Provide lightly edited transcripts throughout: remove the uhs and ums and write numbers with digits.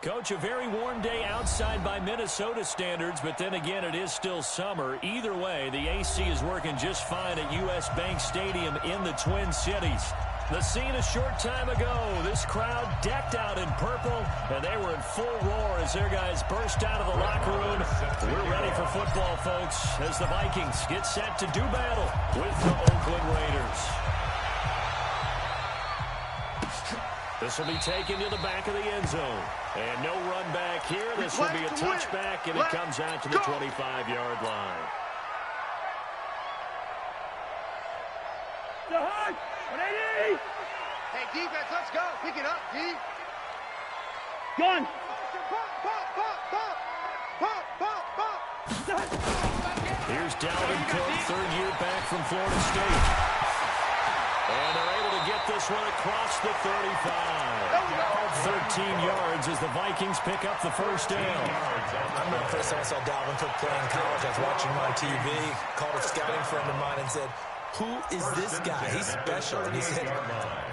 Coach, a very warm day outside by Minnesota standards, but then again, it is still summer. Either way, the AC is working just fine at U.S. Bank Stadium in the Twin Cities. The scene a short time ago, this crowd decked out in purple, and they were in full roar as their guys burst out of the locker room. We're ready for football, folks, as the Vikings get set to do battle with the Oakland Raiders. This will be taken to the back of the end zone. And no run back here. This will be a touchback, and it comes out to the 25-yard line. Hey, defense, let's go. Pick it up, D. Gun. Here's Dalvin Cook, third year back from Florida State. And they're able to get this one across the 35. 13 yards as the Vikings pick up the first down. I remember first time I saw Dalvin Cook play in college. I was watching him on TV, called a scouting friend of mine and said, "Who is this guy? He's special." And he said,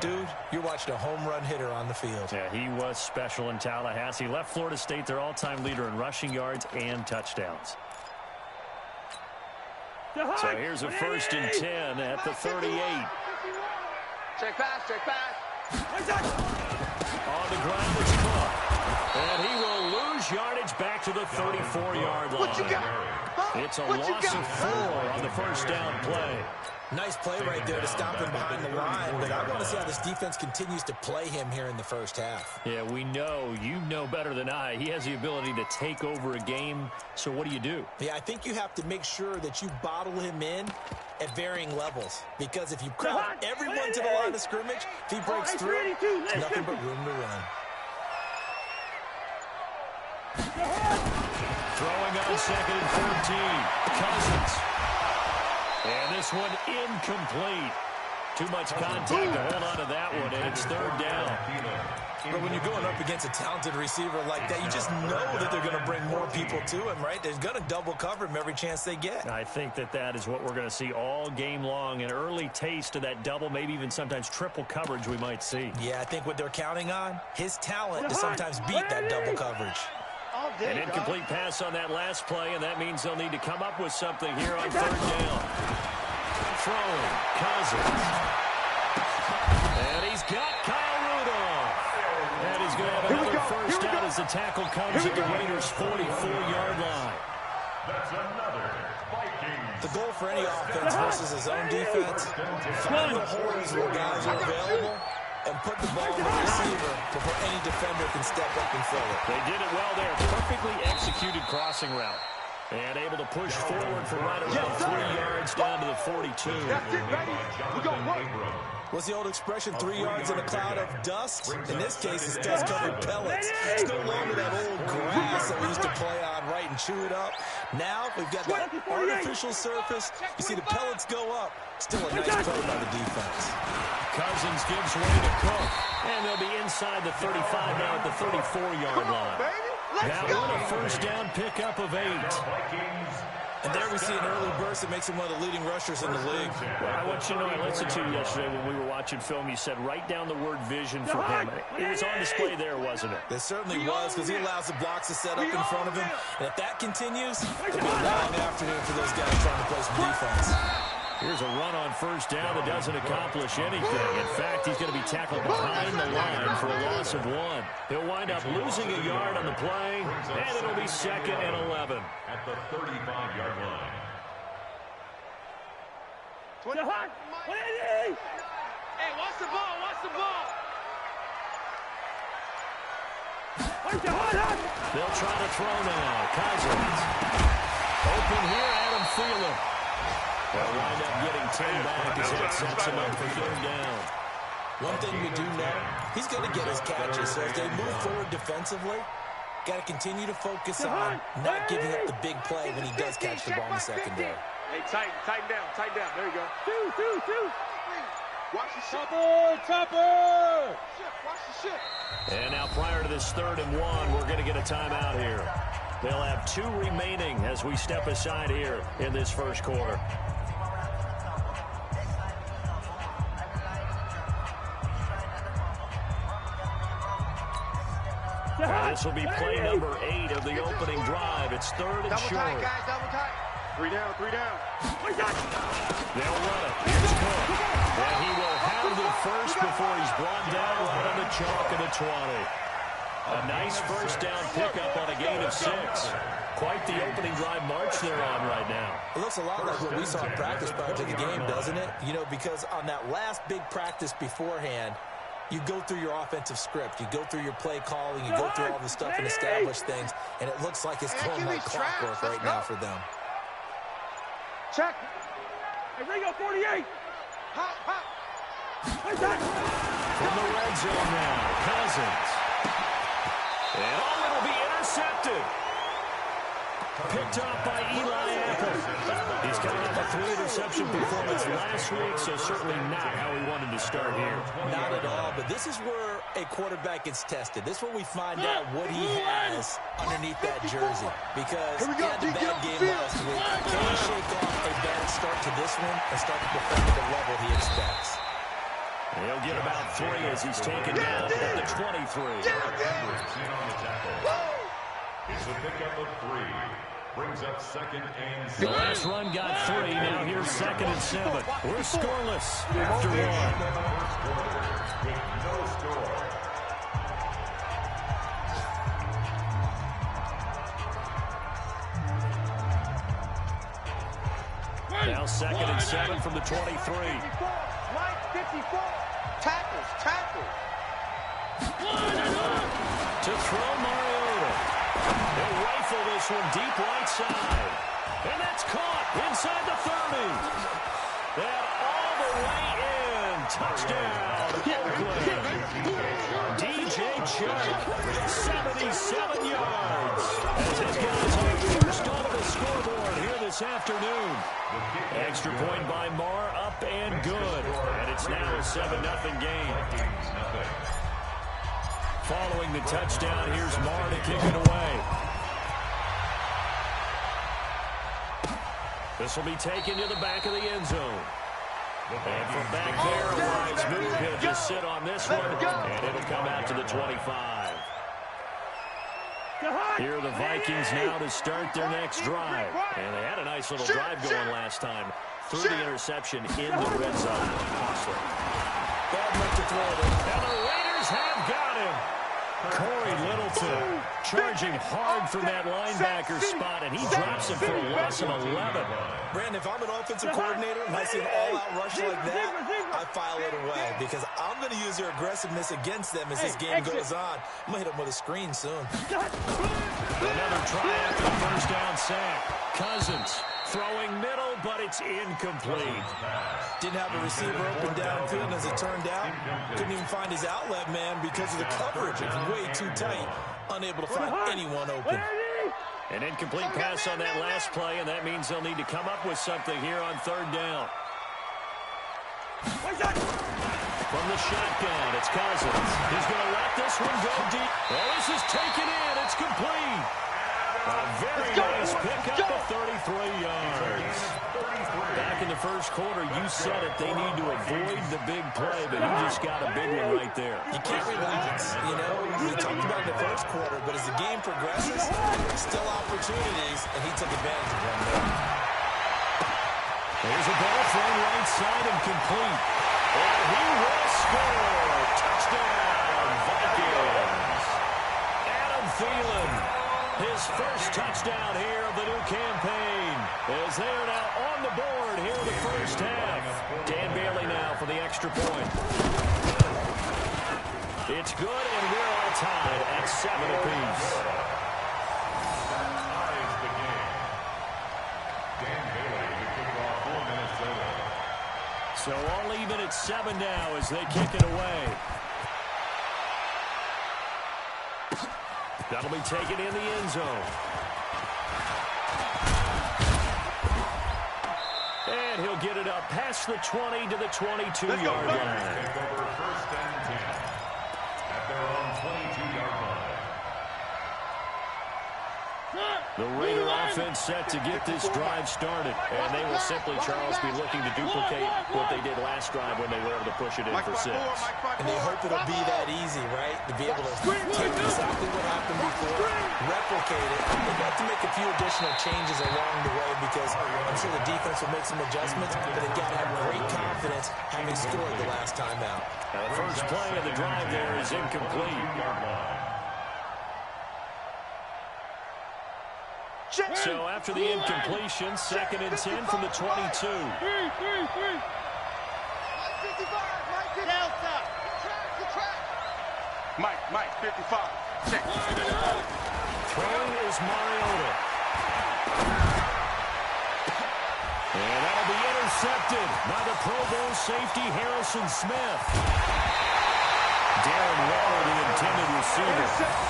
"Dude, you're watching a home run hitter on the field." Yeah, he was special in Tallahassee. Left Florida State their all-time leader in rushing yards and touchdowns. So here's a 1st and 10 at the 38. Check pass, check pass. On the ground is Cook. And he will lose yardage back to the 34-yard line. What you got? Huh? It's a loss of 4 on the first down play. Nice play right there to stop him behind the line, but I want to see how this defense continues to play him here in the first half. Yeah, we know. You know better than I. He has the ability to take over a game, so what do? Yeah, I think you have to make sure that you bottle him in at varying levels, because if you crowd everyone to the line of scrimmage, if he breaks through, it's nothing but room to run. Throwing on 2nd and 14. Cousins. And this one incomplete. Too much contact to hold on to that one, and it's 3rd down. But when you're going up against a talented receiver like that, you just know that they're going to bring more people to him, right? They're going to double cover him every chance they get. I think that is what we're going to see all game long, an early taste of that double, maybe even sometimes triple coverage we might see. Yeah, I think what they're counting on, his talent to sometimes beat that double coverage. An incomplete pass on that last play, and that means they'll need to come up with something here on 3rd down. Throwing, Cousins. And he's got Kyle Rudolph. And he's going to have another first down as the tackle comes at the Raiders' 44-yard line. That's another Vikings. The goal for any offense versus his own defense, find the holes where guys are available and put the ball in the receiver before any defender can step up and fill it. They did it well there. Perfectly executed crossing route. And able to push forward for right around 3 yards down to the 42. That's it, baby. We gon' work. What's the old expression, 3 yards in a cloud of dust? In this case, it's dust-covered pellets. It's no longer that old grass that we used to play on, right, and chew it up. Now we've got that artificial surface. You see the pellets go up. Still a nice play by the defense. Cousins gives way to Cook. And they'll be inside the 35 now at the 34-yard line. That one a first down pickup of 8. And there we see an early burst that makes him one of the leading rushers in the league. Well, I want you to know, I listened to you yesterday when we were watching film. You said write down the word vision for him. It was on display there, wasn't it? It certainly was, because he allows the blocks to set up in front of him. And if that continues, it'll be a long afternoon for those guys trying to play some defense. Here's a run on first down that doesn't accomplish anything. In fact, he's going to be tackled behind the line for a loss of 1. He'll wind up losing a yard on the play, and it'll be 2nd and 11. At the 35-yard line. 20. Hey, watch the ball, watch the ball. They'll try to throw now. Cousins. Open here, Adam Thielen. They'll wind up getting 10 back as that sets him up for 3rd down. One thing we do know, he's going to get his catches. So as they move forward defensively, got to continue to focus on not giving up the big play when he does catch the ball in the secondary. Hey, tighten down. There you go. Two. Watch the shit. Chopper! Watch the shit. And now prior to this 3rd and 1, we're going to get a timeout here. They'll have 2 remaining as we step aside here in this first quarter. This will be play number 8 of the opening drive. It's third and Double short. tight, guys, double tight. 3 down, 3 down. They'll run it. Here's Cook. And he will have the first before he's brought down right on the chalk of the 20. A nice first down pickup on a gain of 6. Quite the opening drive march they're on right now. It looks a lot like what we saw in practice prior to the game, doesn't it? You know, because on that last big practice beforehand, you go through your offensive script. You go through your play calling. You go through all the stuff and establish things. And it looks like it's going like clockwork right now for them. Check. Hey, Ringo, 48. Hop, hop. From the red zone now, Cousins. And it'll be intercepted. Picked up by Eli Apple. He's coming off a 3-interception performance last week, so certainly not how he wanted to start here. Not at all, but this is where a quarterback gets tested. This is where we find out what he has underneath that jersey. Because he had a bad game last week. Can he shake off a bad start to this one and start to perform at the level he expects? He'll get about 3 as he's taken down at the 23. It's a pickup of 3. Brings up second and 7. The last run got 3. Now here's second and 7. We're scoreless after 1. First quarter with no score. Now second and 7 from the 23. Right, 54. Tackles, tackles. To throw Mariota. They'll rifle this one deep right side. And that's caught inside the 30. And all the way in. Touchdown, Oakland. DJ Chark, 77 yards. As his guys are first on the scoreboard here this afternoon. Extra point by Marr, up and good. And it's now a 7-0 game. Following the touchdown, here's Marr to kick it away. This will be taken to the back of the end zone. And from back there, a wise move. He'll just sit on this one, and it'll come out to the 25. Here are the Vikings now to start their next drive. And they had a nice little drive going last time. Through the interception in the red zone. Costly. Bad enough to throw it in. And the Raiders have got him. Corey Littleton charging hard from that linebacker spot, and he drops him for a loss of 11. Brandon, if I'm an offensive coordinator and I see an all-out rush like that, I file it away because I'm going to use their aggressiveness against them as this game goes on. I'm going to hit them with a screen soon. Another try after the first down sack. Cousins throwing middle, but it's incomplete. Didn't have a receiver open downfield, and as it turned out, couldn't even find his outlet man because of the coverage. It's way too tight, unable to find anyone open. An incomplete pass on that last play, and that means they'll need to come up with something here on third down. From the shotgun, it's Cousins. He's going to let this one go deep. Well, this is taken in. It's complete. A very nice pickup of 33 yards. Back in the first quarter, you said it. They need to avoid the big play, but he just got a big one right there. You can't relax. You know, we talked about it in the first quarter, but as the game progresses, still opportunities, and he took advantage of one there. There's a ball thrown right side and complete. And he will score. Touchdown, Vikings. Adam Thielen, his first touchdown here of the new campaign, as they are now on the board here in the first half. Dan Bailey now for the extra point. It's good, and we're all tied at 7 apiece. Ties the game. Dan Bailey to kick off for Minnesota. So all even at 7 now as they kick it away. That'll be taken in the end zone. And he'll get it up past the 20 to the 22-yard line. Take over first and 10 at their own 22-yard line. The Raider defense set to get this drive started. And they will simply, Charles, be looking to duplicate what they did last drive when they were able to push it in for 6. And they hope it'll be that easy, right? To be able to take exactly what happened before, replicate it. They've got to make a few additional changes along the way because I'm sure the defense will make some adjustments, but they've got to have great confidence having scored the last time out. Now, the first play of the drive there is incomplete. So after the incompletion, 2nd and 10 from the 22. Mike, 55. Check. Throwing is Mariota. And that'll be intercepted by the Pro Bowl safety Harrison Smith. Darren Waller, the intended receiver.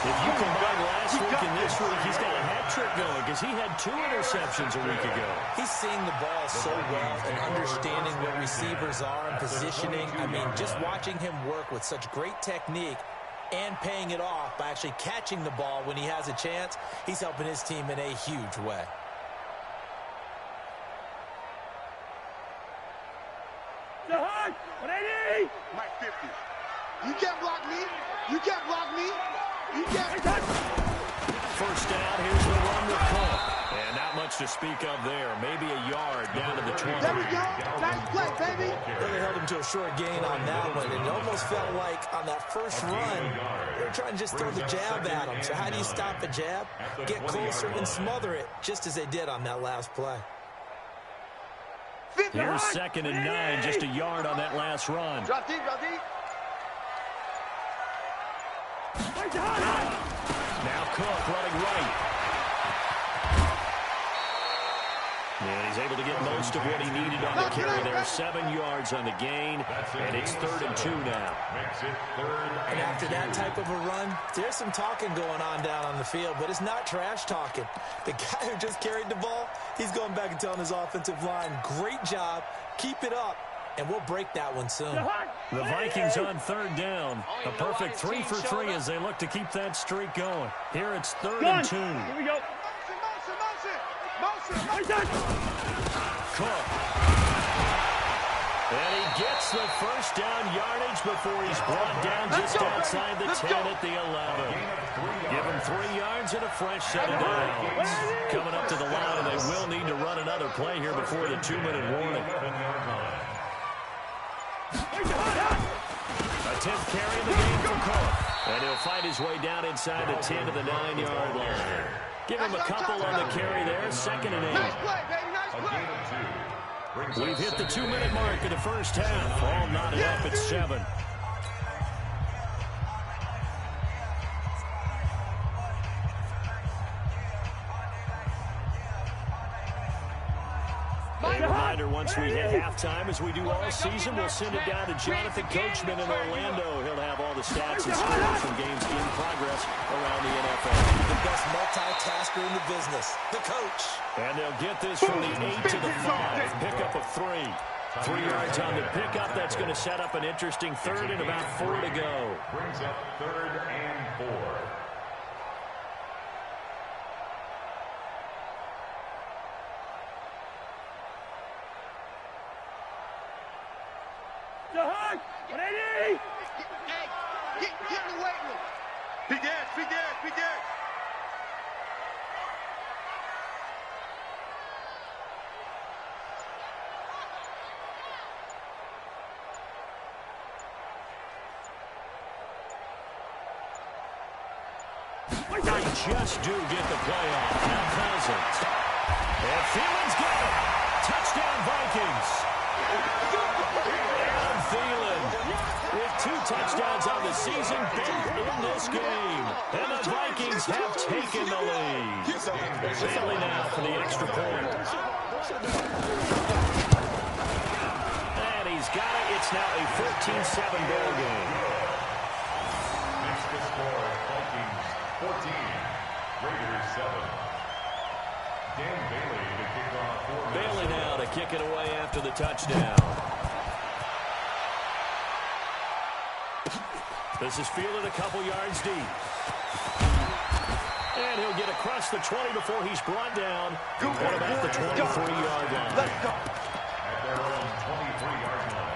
If you combine last week and this week, he's got a hat trick going because he had 2 interceptions a week ago. He's seeing the ball so well and understanding where receivers are and positioning. I mean, just watching him work with such great technique and paying it off by actually catching the ball when he has a chance, he's helping his team in a huge way. Mike, 50. You can't block me. You can't block me. You can't touch. First down, here's the run with Cook. And not much to speak of there. Maybe a yard down to the 20. There we go. Nice play, baby. Really held him to a short gain on that one. And it almost felt like on that first run, they were trying to just throw the jab at him. So how do you stop a jab? Get closer and smother it, just as they did on that last play. Here's 2nd and 9, just a yard on that last run. Drop deep, drop deep. Now Cook running right. And he's able to get most of what he needed on the carry there. 7 yards on the gain, and it's 3rd and 2 now. And after that type of a run, there's some talking going on down on the field, but it's not trash talking. The guy who just carried the ball, he's going back and telling his offensive line, great job, keep it up, and we'll break that one soon. The Vikings on 3rd down. A perfect 3 for 3 as they look to keep that streak going. Here it's 3rd and 2. Here we go. Motion. Cook. And he gets the first down yardage before he's brought down just outside the 10 at the 11. Give him 3 yards and a fresh set of downs. Coming up to the line, and they will need to run another play here before the 2-minute warning. A 10th carry in the game for Cook. And he'll fight his way down inside the 10 to the 9-yard line. Give him a couple on the carry there. 2nd and 8. Nice play, baby. Nice play. We've hit the 2-minute mark in the first half. All knotted up at 7. A reminder, once we hit halftime, as we do all season, we'll send it down to Jonathan Coachman in Orlando. He'll have all the stats and scores from games in progress around the NFL. The best multitasker in the business, the coach. And they'll get this from the 8 to the 5. Pickup of 3. 3 yards on the pickup. That's going to set up an interesting 3rd and about 4 to go. Brings up 3rd and 4. Get in the weight room. Be dead. They just do get the play off. Now Cousins. And Thielen's got it. Touchdown Vikings. And Thielen with 2 touchdowns on the season, both in this game. And the Vikings have taken the lead. Thielen now for the extra point. And he's got it. It's now a 14-7 ball game. Next to score, Vikings 14, Raiders 7. Dan Bailey to kick off for Bailey now to kick it away after the touchdown. This is fielded a couple yards deep. And he'll get across the 20 before he's brought down at about the 23-yard line. Let's go. At their own 23-yard line.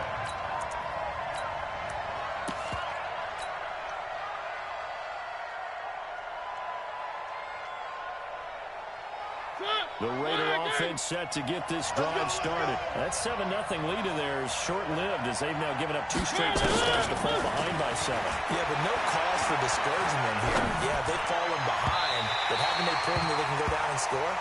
The Raider offense set to get this drive started. That 7-0 lead of theirs short-lived as they've now given up 2 straight touchdowns to fall behind by 7. Yeah, but no cause for discouragement here. Yeah, they've fallen behind, but haven't they proven that they can go down and score?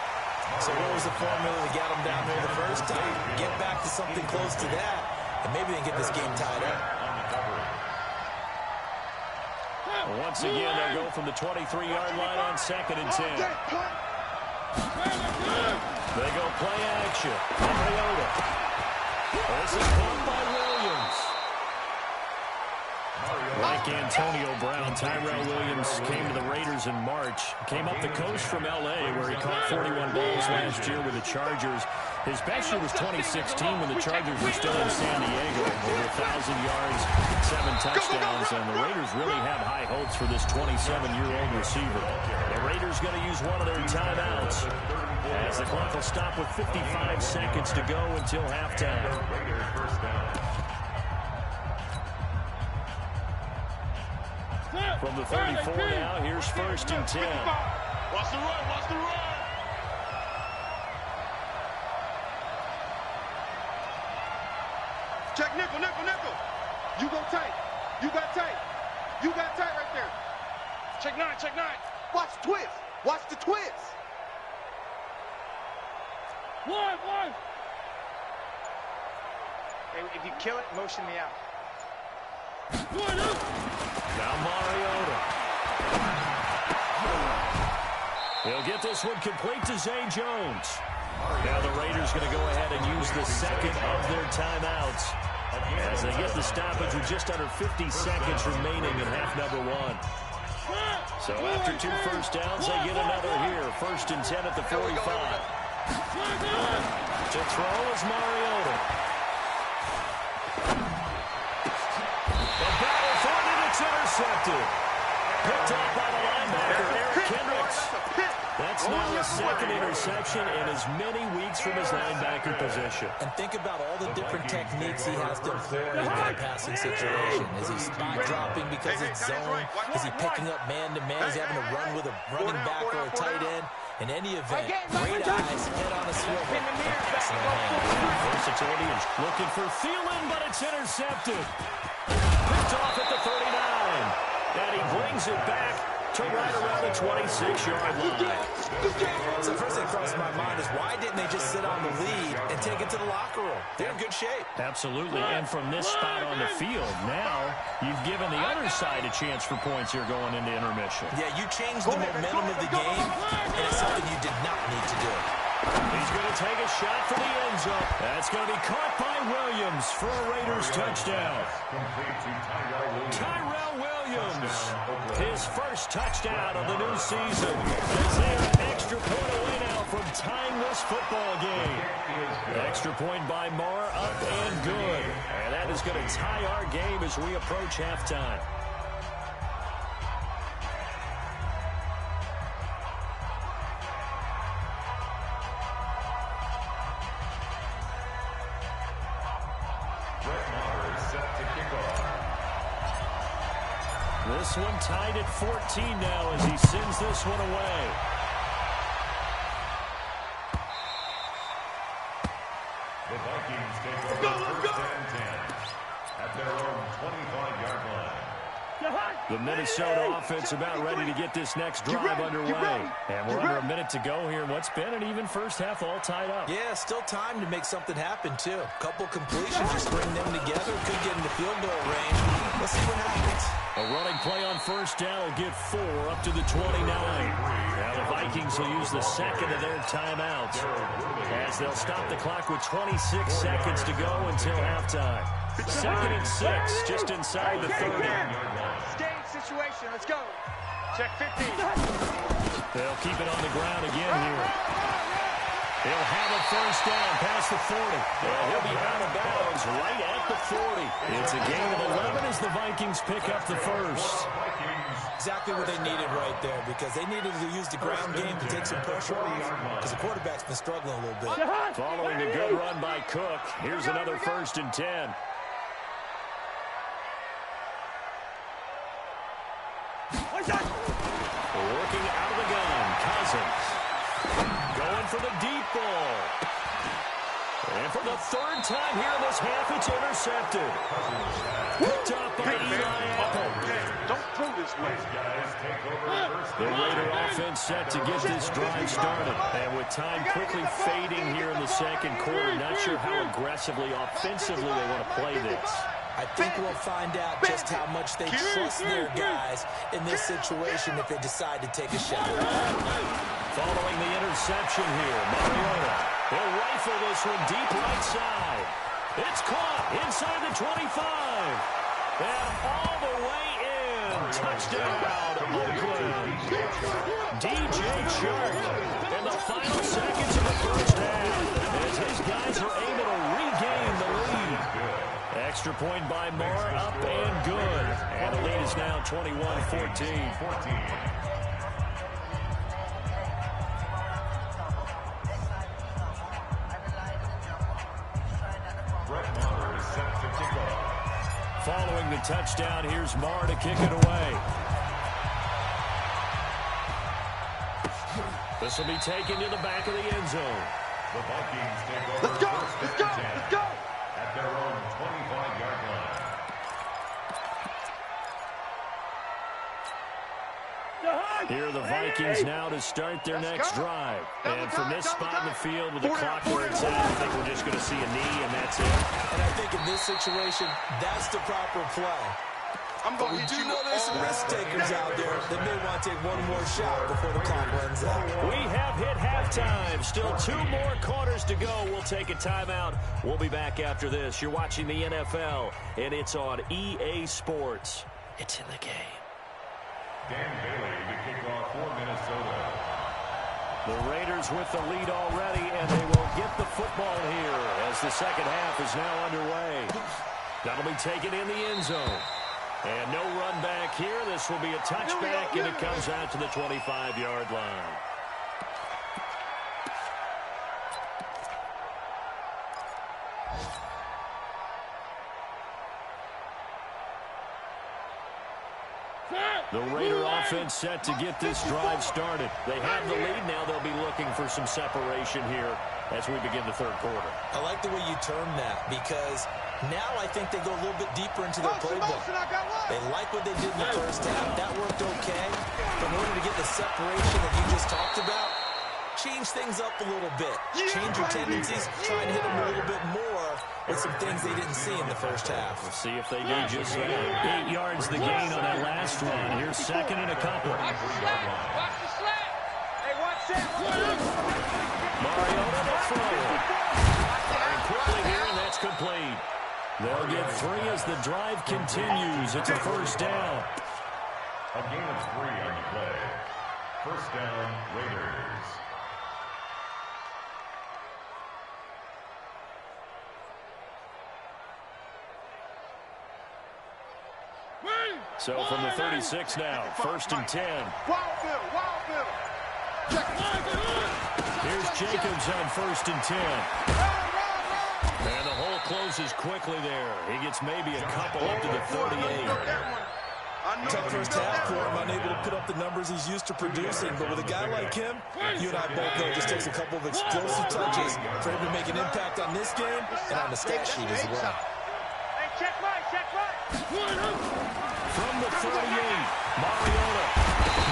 So what was the formula to get them down there the first time? Get back to something close to that, and maybe they can get this game tied up. Once again, they'll go from the 23-yard line on 2nd and 10. They go play action. Mariota. This is caught by Williams. Like Antonio Brown, Tyrell Williams came to the Raiders in March. Came up the coast from L.A. where he caught 41 balls last year with the Chargers. His best year was 2016 when the Chargers were still in San Diego. Over 1,000 yards, 7 touchdowns, and the Raiders really have high hopes for this 27-year-old receiver. The Raiders going to use one of their timeouts as the clock will stop with 55 seconds to go until halftime. From the 34 now, here's 1st and 10. Watch the run, watch the run. Check nickel, nickel, nickel. You go tight. You got tight. You got tight right there. Check 9, check 9. Watch the twist. Watch the twist. One. Hey, if you kill it, motion me out. Now Mariota. He'll get this one complete to Zay Jones. Now the Raiders going to go ahead and use the second of their timeouts as they get the stoppage with just under 50 seconds remaining in half number 1. So after 2 first downs, they get another here. 1st and 10 at the 45. To throw is Mariota. The battle for it, and it's intercepted. Picked up by the linebacker, Eric Kendricks. That's now his 2nd interception in as many weeks from his linebacker position. And think about all the different techniques he has to employ in that passing situation. Is he spot dropping because it's zone? Is he picking up man-to-man? Is he having to run with a running back or a tight end? In any event, great eyes, head on a swivel, and passing the hand. Versatility is looking for Thielen, but it's intercepted. Picked off at the 39. And he brings it back to right around the 26-yard line. So first thing that crossed my mind is why didn't they just sit on the lead and take it to the locker room? They're in good shape. Absolutely, and from this spot on the field, now you've given the other side a chance for points here going into intermission. Yeah, you changed the momentum of the game, and it's something you did not need to do. He's going to take a shot for the end zone. That's going to be caught by Williams for a Raiders touchdown. Tyrell Williams, his first touchdown of the new season. As they're an extra point away now from tying this football game. Extra point by Marr, up and good. And that is going to tie our game as we approach halftime. This one tied at 14 now as he sends this one away. The Vikings take over 1st and 10 at their own 25-yard line. The Minnesota offense about ready to get this next drive underway. And we're under a minute to go here in what's been an even first half all tied up. Yeah, still time to make something happen, too. A couple completions, just bring them together. Could get into field goal range. Let's see what happens. A running play on 1st down will get 4 up to the 29. Now the Vikings will use the second of their timeouts as they'll stop the clock with 26 seconds to go until halftime. 2nd and 6, just inside the 30. Stage situation. Let's go. Check 15. They'll keep it on the ground again here. They'll have a 1st down past the 40. And he'll be out of bounds right at the 40. It's a gain of 11 as the Vikings pick up the first. exactly what they needed right there, because they needed to use the ground game to take some pressure off, because the quarterback's been struggling a little bit. Following a good run by Cook, here's another 1st and 10. Working out of the gun, Cousins. Going for the deep ball. And for the 3rd time here in this half, it's intercepted. Picked up by Eli Apple. Don't throw this way. The Raider offense set to get this drive started. And with time quickly fading here in the 2nd quarter, not sure how aggressively, offensively they want to play this. I think we'll find out just how much they trust their guys in this situation if they decide to take a shot. Following the interception here, Mariota. He'll rifle this one deep right side. It's caught inside the 25. And all the way in. Touchdown, Oakland. DJ Chark in the final seconds of the 1st half as his guys are able to regain the lead. Extra point by Moore, up and good. And the lead is now 21-14. Following the touchdown, here's Marr to kick it away. This will be taken to the back of the end zone. The Vikings take over. Let's go, let's go, let's go. At their own 25-yard line. Here are the Vikings now to start their next drive. And from this spot in the field with the clock where it's at, I think we're just going to see a knee, and that's it. And I think in this situation, that's the proper play. But we do know there's some risk takers out there that may want to take one more shot before the clock runs out. We have hit halftime. Still 2 more quarters to go. We'll take a timeout. We'll be back after this. You're watching the NFL, and it's on EA Sports. It's in the game. Dan Bailey to kick off for Minnesota. The Raiders with the lead already, and they will get the football here as the 2nd half is now underway. That'll be taken in the end zone. And no run back here. This will be a touchback, and it comes out to the 25-yard line. The Raider offense set to get this drive started. They have the lead now. They'll be looking for some separation here as we begin the 3rd quarter. I like the way you term that, because now I think they go a little bit deeper into their playbook. They like what they did in the 1st half. That worked okay. But in order to get the separation that you just talked about, change things up a little bit. Change your tendencies, try and hit them a little bit more with some things they didn't see in the 1st half. We'll see if they do just that. 8 yards the gain on that last run. Here's 2nd and a couple. Watch the slack. Watch the slack. Hey, watch that. Mariota to throw. Firing quickly here, and that's complete. They'll get 3 as the drive continues. It's a 1st down. A gain of 3 on the play. 1st down, Raiders. So from the 36 now, 1st and 10. Wild middle. Check. Here's Jacobs on 1st and 10. And the hole closes quickly there. He gets maybe a couple up to the 38. Tough 1st half for him, unable to put up the numbers he's used to producing. But with a guy like him, you and I both know it just takes a couple of explosive touches for him to make an impact on this game and on the stat sheet as well. Hey, check right. From the 38, Mariota,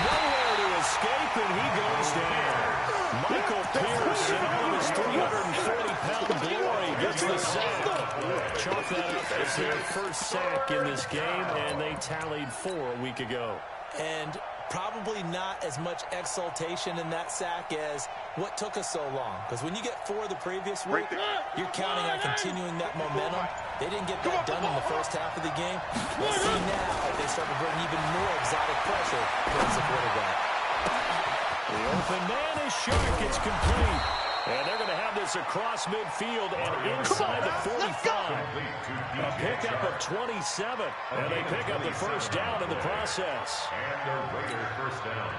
nowhere to escape, and he goes down. Michael Pierce, in all of his 340-pound glory, gets the sack. Chalk that up as their 1st sack in this game, and they tallied 4 a week ago. And probably not as much exultation in that sack as what took us so long. Because when you get 4 the previous week, you're counting on continuing that momentum. They didn't get that done in the 1st half of the game. We'll see now if they start to bring even more exotic pressure towards the quarterback. The open man is Shark. It's complete. And they're going to have this across midfield and inside the 45. A pickup of 27. And they pick up the first down in the process. And the Raiders first down.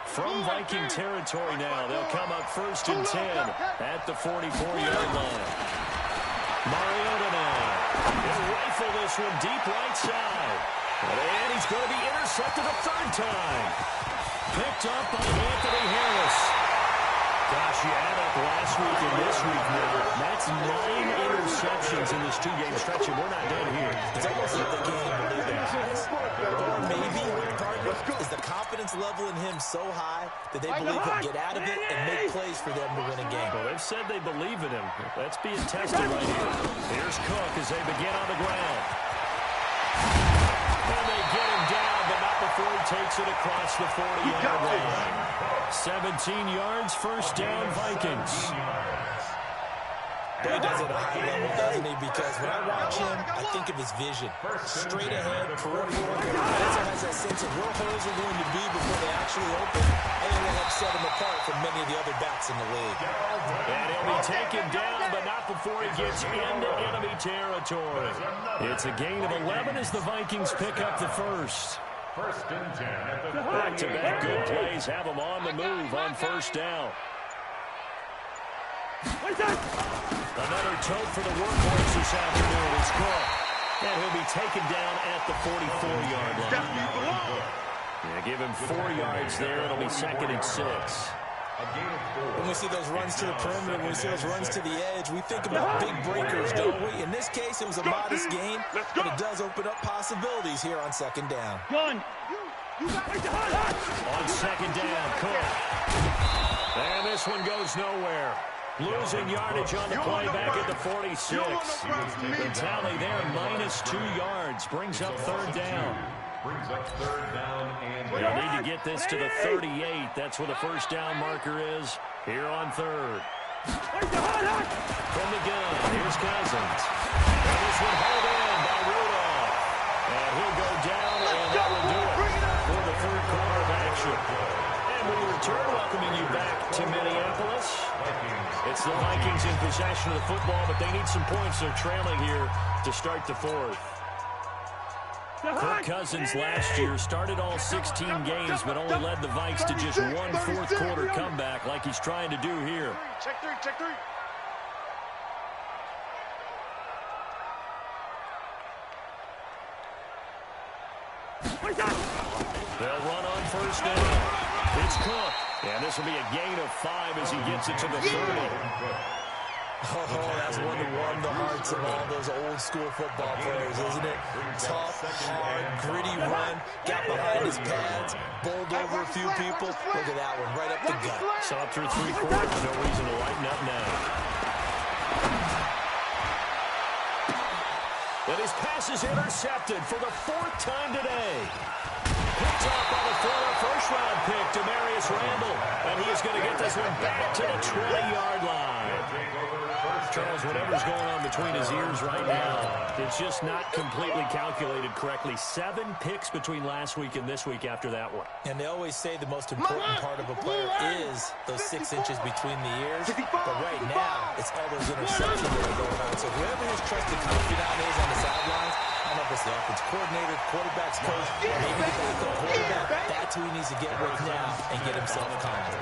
From Viking territory now, they'll come up 1st and 10 at the 44-yard line. Mariota now. He'll rifle this one deep right side. And he's going to be intercepted a 3rd time. Picked up by Anthony Harris. Gosh, you add up last week and this week now. That's 9 interceptions in this 2-game stretch, and we're not done here. It's almost like they can't believe it. Or maybe part is the confidence level in him so high that they believe he'll get out of it and make plays for them to win a game. Well, they've said they believe in him. That's being tested right here. Here's Cook as they begin on the ground. And they get him down, but not before he takes it across the 40-yard line. 17 yards, first down, Vikings. He does it at a high level, doesn't he? Because when I watch him, I think of his vision. Straight ahead, peripheral. He also has that sense of where holes are going to be before they actually open. I think that helps set him apart from many of the other backs in the league. And he'll be taken down, but not before he gets into enemy territory. It's a gain of 11 as the Vikings pick up the first. 1st and 10 at the Back-to-back good plays have them on the move on 1st down. Another tote for the workhorse this afternoon is Cook. And he'll be taken down at the 44-yard line. Yeah, give him 4 yards there. It'll be 2nd and 6. When we see those runs to the perimeter, when we see those runs to the edge, we think about big breakers, don't we? In this case, it was a modest gain, but it does open up possibilities here on 2nd down. On 2nd down, Cook. And this one goes nowhere. Losing yardage on the play back at the 46. The tally there, -2 yards. Brings up 3rd down. Brings up 3rd down and They'll need to get this to the 38. That's where the first down marker is here on 3rd. From the gun, here's Cousins. And this one hauled in by Rudolph. And he'll go down, and that will do it for the 3rd quarter of action. And we return, welcoming you back to Minneapolis. It's the Vikings in possession of the football, but they need some points. They're trailing here to start the 4th. Kirk Cousins last year started all 16 games, but only led the Vikes to just one 4th quarter comeback like he's trying to do here. Check 3, check 3. They'll run on 1st down. It's Cook. And this will be a gain of 5 as he gets it to the 30. Oh, that's one that warmed the hearts of all those old-school football players, isn't it? Tough, hard, gritty run, got behind his pads, bowled over a few people. Look at that one, right up the gut. Saw it through 3 quarters. No reason to lighten up now. But his pass is intercepted for the 4th time today. Picked up by the former first-round pick, Demarius Randall. And he is going to get this one back to the 20-yard line. Charles, whatever's going on between his ears right now, it's just not completely calculated correctly. 7 picks between last week and this week after that one. And they always say the most important part of a player is those 6 inches between the ears. But right now, it's all those interceptions that are going on. So whoever his trusted confidant is on the sidelines, I don't know if it's the offense coordinator, quarterback's coach, maybe the backup quarterback, that's who he needs to get with now and get himself calm.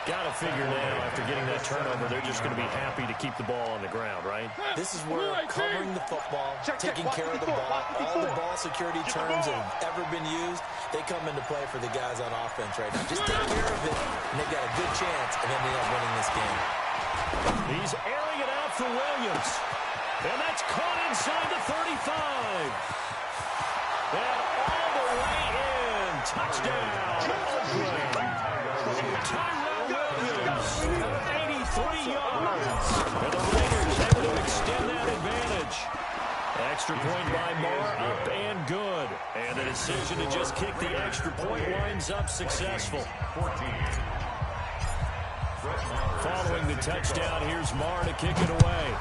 Got to figure now, after getting that turnover, they're just going to be happy to keep the ball on the ground, right? This is where covering the football, taking care of the ball, all the ball security terms that have ever been used, they come into play for the guys on offense right now. Just take care of it, and they've got a good chance of ending up winning this game. He's airing it out for Williams. And that's caught inside the 35. And all the way in. Touchdown. Tyrell Williams, 83 yards. And the Raiders able to extend that advantage. Extra point by Marr, up and good. And the decision to just kick the extra point winds up successful. 14. Following the touchdown, here's Marr to kick it away.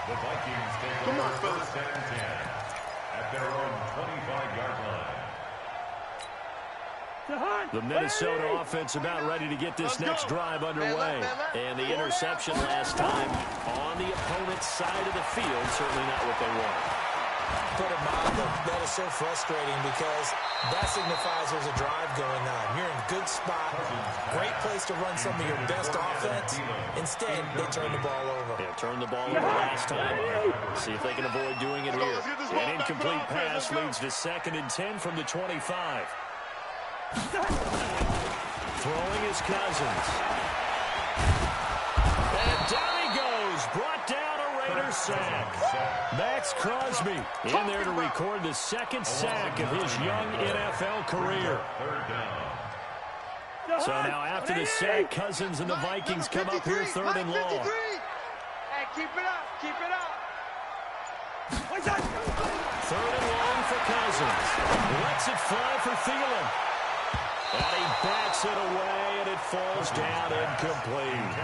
The Vikings take over 1st and 10 at their own 25-yard line. The Minnesota offense about ready to get this next drive underway. And the interception last time on the opponent's side of the field, certainly not what they want. Put it mildly, that is so frustrating because that signifies there's a drive going on. You're in a good spot, great place to run some of your best offense. Instead, they turn the ball over. Yeah, turn the ball over last time. See if they can avoid doing it here. An incomplete pass leads to 2nd and 10 from the 25. Throwing is Cousins. And down he goes. Brought down a Raiders sack. Max Crosby in there to record the 2nd sack of his young NFL career. So now after the sack, Cousins and the Vikings come up here 3rd and long. Hey, keep it up. Keep it up. 3rd and long for Cousins. Lets it fly for Thielen. And he bats it away, and it falls down incomplete.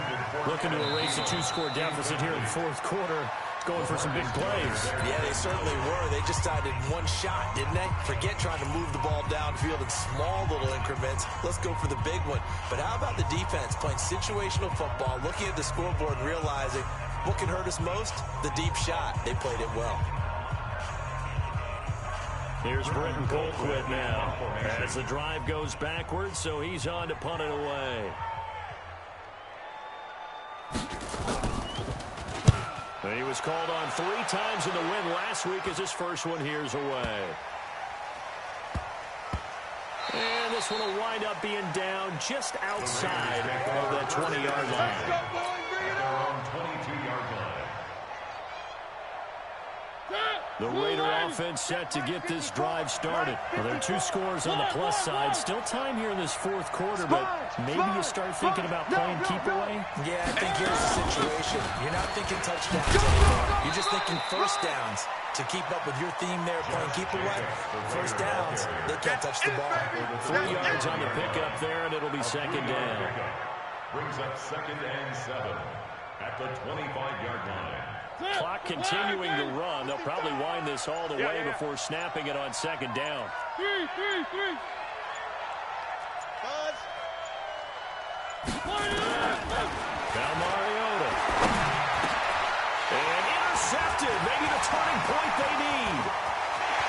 Looking to erase a 2-score deficit here in the 4th quarter. Going for some big plays. Yeah, they certainly were. They just decided one shot, didn't they? Forget trying to move the ball downfield in small little increments. Let's go for the big one. But how about the defense playing situational football, looking at the scoreboard and realizing what can hurt us most? The deep shot. They played it well. Here's Britton Colquitt now as the drive goes backwards, so he's on to punt it away. He was called on 3 times in the win last week as his first one here's away. And this one will wind up being down just outside of that 20-yard line. The Raider offense set to get this drive started. Well, there are 2 scores on the plus side. Still time here in this 4th quarter, but maybe you start thinking about playing keep away? Yeah, I think here's the situation. You're not thinking touchdowns anymore. You're just thinking first downs. To keep up with your theme there, playing keep away. First downs, they can't touch the ball. 3 yards on the pickup there, and it'll be 2nd down. Brings up 2nd and 7 at the 25-yard line. Clock continuing to run. They'll probably wind this all the way before snapping it on 2nd down. Now Mariota. And intercepted. Maybe the turning point they need.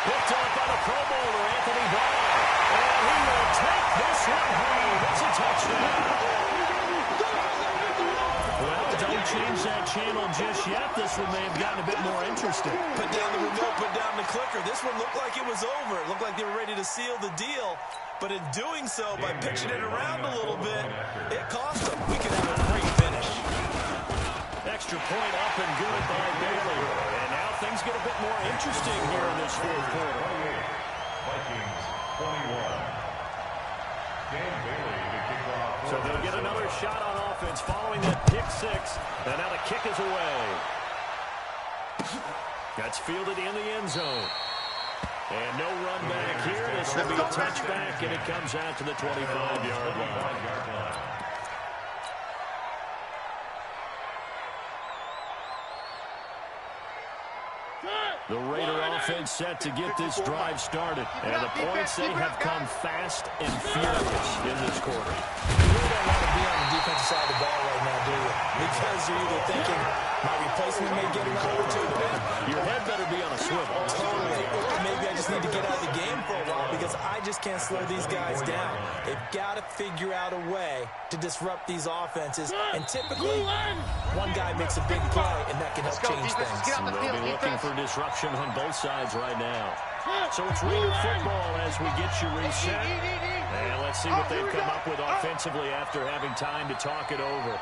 Picked up by the Pro Bowler, Anthony Barr. And he will take this one home. It's a touchdown. Well, don't change that channel just yet. This one may have gotten a bit more interesting. Put down the remote, put down the clicker. This one looked like it was over. It looked like they were ready to seal the deal. But in doing so, by pitching it around a little bit, it cost them. We could have a great finish. Extra point up and good by Bailey. And now things get a bit more interesting here in this 4th quarter. Vikings 21. Dan Bailey to kick off. So they'll get another shot on offense following that pick 6. And now the kick is away. That's fielded in the end zone. And no run back here. This will be a touchback, and it comes out to the 25-yard line. The Raider offense set to get this drive started. And the points, they have come fast and furious in this quarter. You really don't want to be on the defensive side of the ball right now, do you? Because you're either thinking, my replacement may get another or 2. Your head better be on a swivel. Totally. Or maybe I just need to get out of the game for a while because I just can't slow these guys down. They've got to figure out a way to disrupt these offenses. And typically, one guy makes a big play, and that can help change things. They'll be looking for disruption on both sides right now. So it's Raider football as we get you reset. And let's see what they've come up with offensively after having time to talk it over.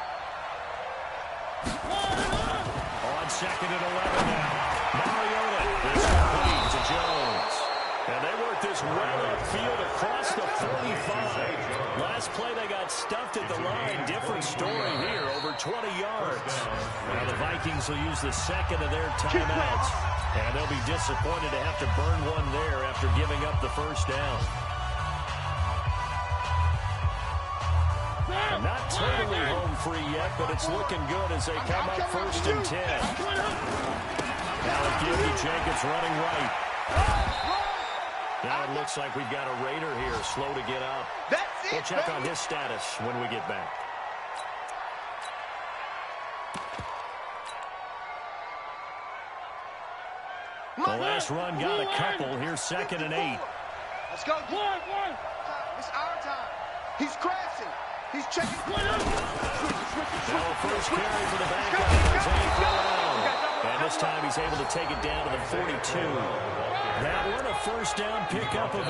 On 2nd and 11 now. Mariota is complete to Jones. And they work this well upfield across the 45. Last play they got stuffed at the line. Different story here, over 20 yards. Now the Vikings will use the 2nd of their timeouts. And they'll be disappointed to have to burn one there after giving up the first down. Not totally home free yet, but it's looking good as they come up 1st and 10. Now a give to Jacobs running right. Now it looks like we've got a Raider here, slow to get up. That's it, We'll check on baby. his status when we get back. The last run got a couple. Here's 2nd and 8. Let's go. One. It's our time. He's crashing. He's checking. Now first carry for the Backups. And this time he's able to take it down to the 42. That one a first down pickup of 8.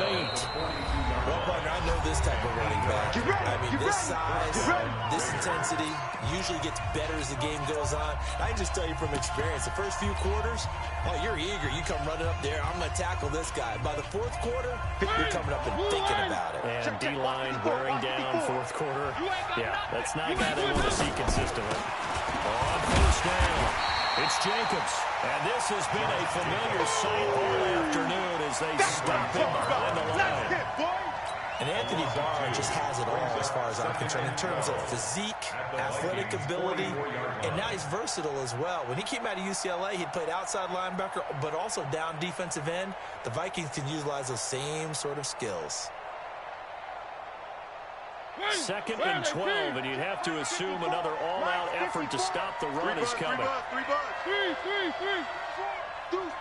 Well, partner, I know this type of running back. I mean, this size, this intensity usually gets better as the game goes on. I can just tell you from experience, the first few quarters, oh, you're eager. You come running up there, I'm going to tackle this guy. By the 4th quarter, you're coming up and thinking about it. And D-line wearing down 4th quarter. Yeah, that's not a guy they want to see consistently. On first down, it's Jacobs. And this has been a familiar sight all afternoon as they stop him behind the line. And Anthony Barr just has it all as far as I'm concerned in terms of physique, athletic ability, and now he's versatile as well. When he came out of UCLA, he played outside linebacker, but also down defensive end. The Vikings can utilize those same sort of skills. 2nd and 12, and you'd have to assume another all-out effort to stop the run is coming. Three. Deuce.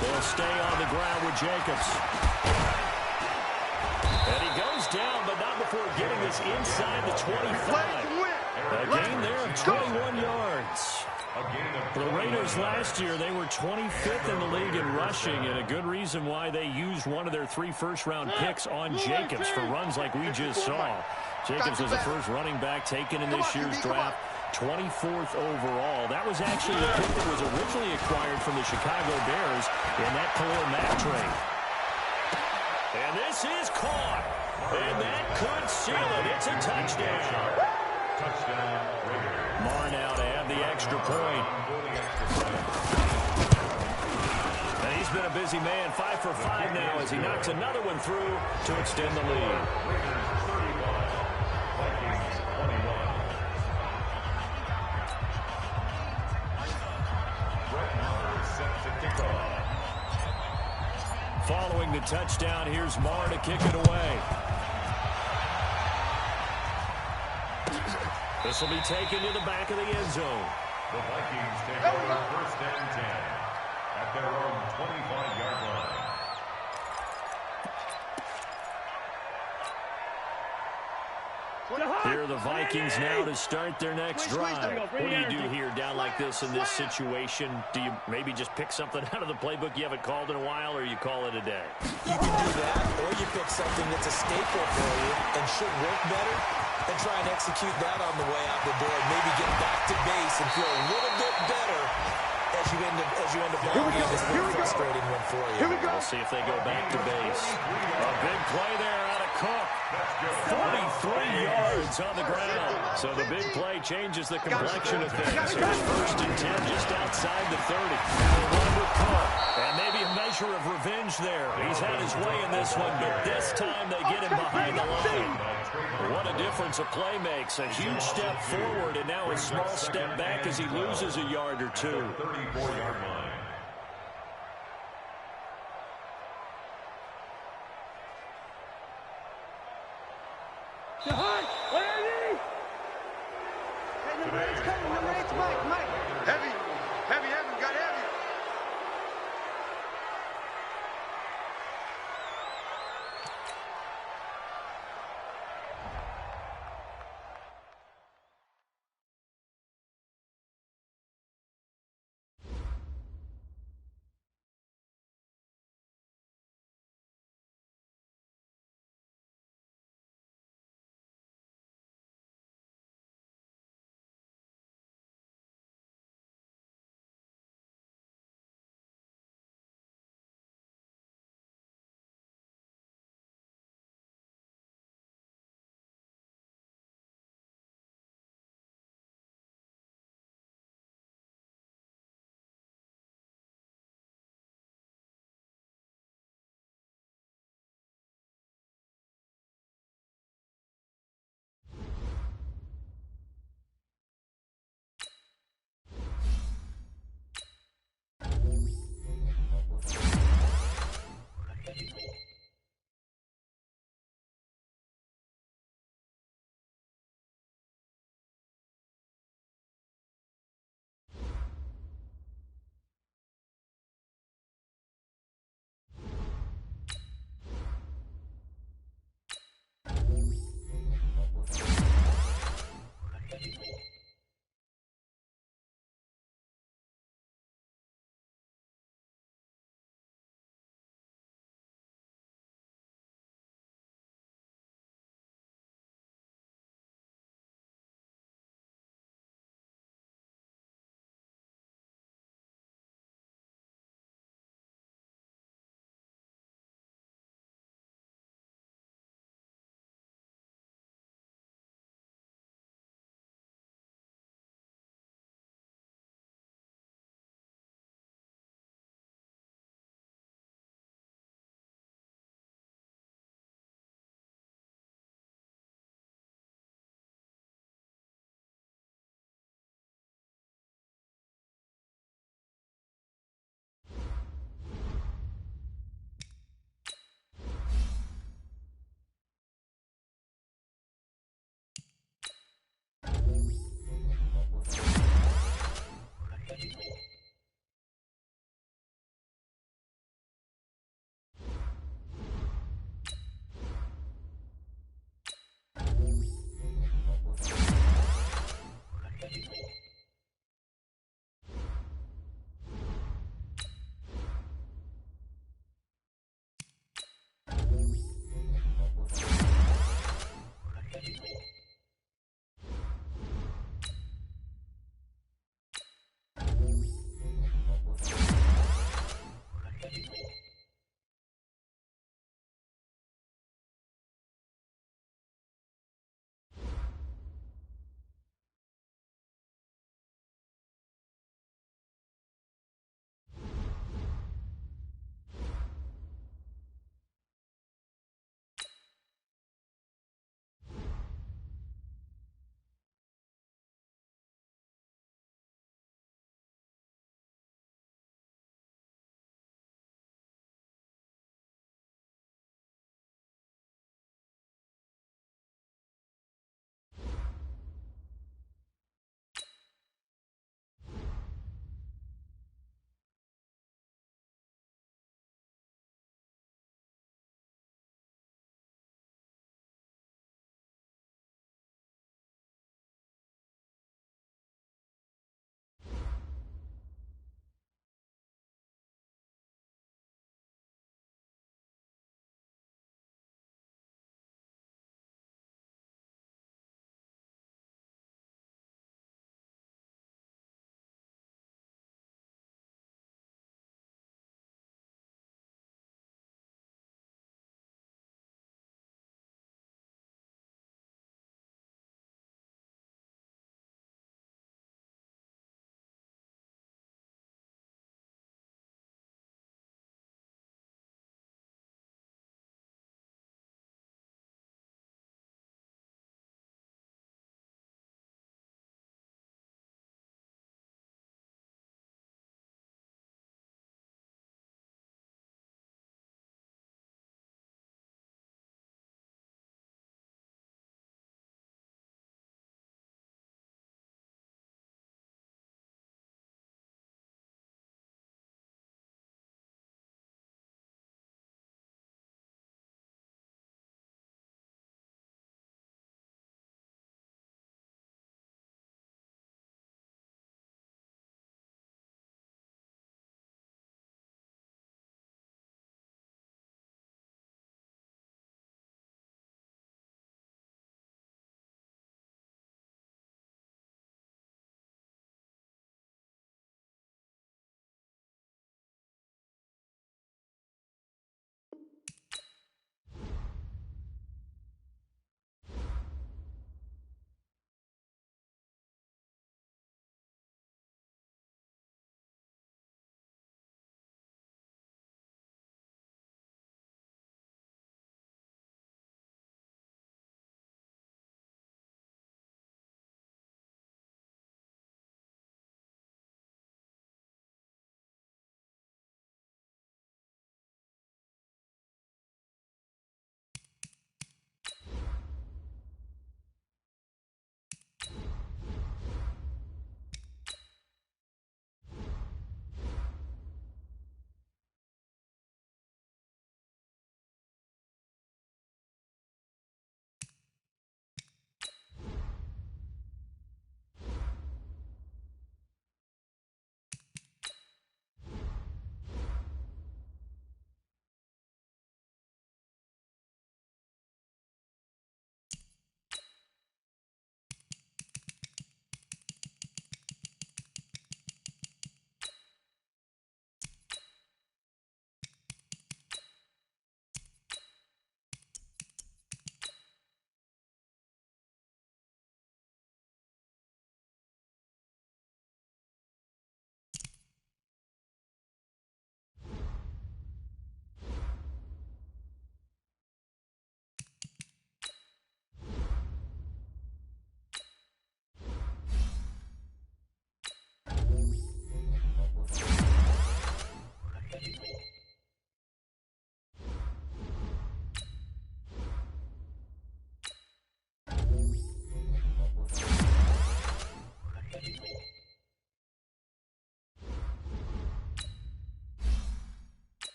They'll stay on the ground with Jacobs. And he goes down, but not before getting this inside the 25. A gain there of 21 yards. For the Raiders last year, they were 25th in the league in rushing, and a good reason why they used one of their 3 first-round picks on Jacobs for runs like we just saw. Jacobs was the first running back taken in this year's draft, 24th overall. That was actually the pick that was originally acquired from the Chicago Bears in that Khalil Mack trade. And this is caught. And that could seal it. It's a touchdown. Touchdown, Raiders. Marr now to have the extra point. And he's been a busy man, 5 for 5 now as he knocks another one through to extend the lead. Raiders 35, Vikings 21. Brett Maher set to kick off. Following the touchdown, here's Marr to kick it away. This will be taken to the back of the end zone. The Vikings take over 1st and 10 at their own 25-yard line. Here are the Vikings now to start their next drive. What do you do here down like this in this situation? Do you maybe just pick something out of the playbook you haven't called in a while, or you call it a day? You can do that, or you pick something that's a staple for you and should work better, and try and execute that on the way out the door, and maybe get back to base and feel a little bit better as you end up ballgame. This is a frustrating one for you. We'll see if they go back to base. A big play there out of Cook. 43 yards on the ground. So the big play changes the complexion of things. Here's 1st and 10 just outside the 30. They'll run with Cook. And maybe a measure of revenge there. He's had his way in this one, but this time they get him behind the line. What a difference a play makes. A huge step forward and now a small step back as he loses a yard or two. 34-yard line. Heavy, got heavy.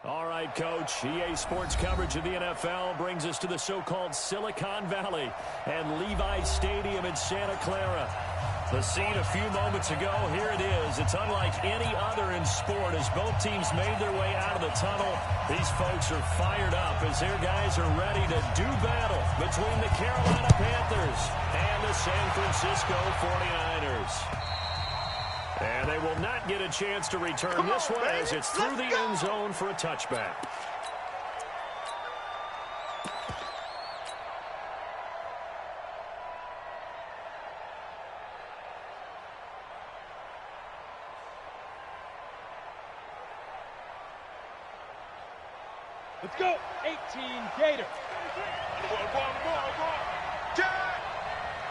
All right, Coach. EA Sports coverage of the NFL brings us to the so-called Silicon Valley and Levi Stadium in Santa Clara. The scene a few moments ago, here it is. It's unlike any other in sport as both teams made their way out of the tunnel. These folks are fired up as their guys are ready to do battle between the Carolina Panthers and the San Francisco 49ers. And they will not get a chance to return this one as it's through the end zone for a touchback. Let's go. 18 Gator.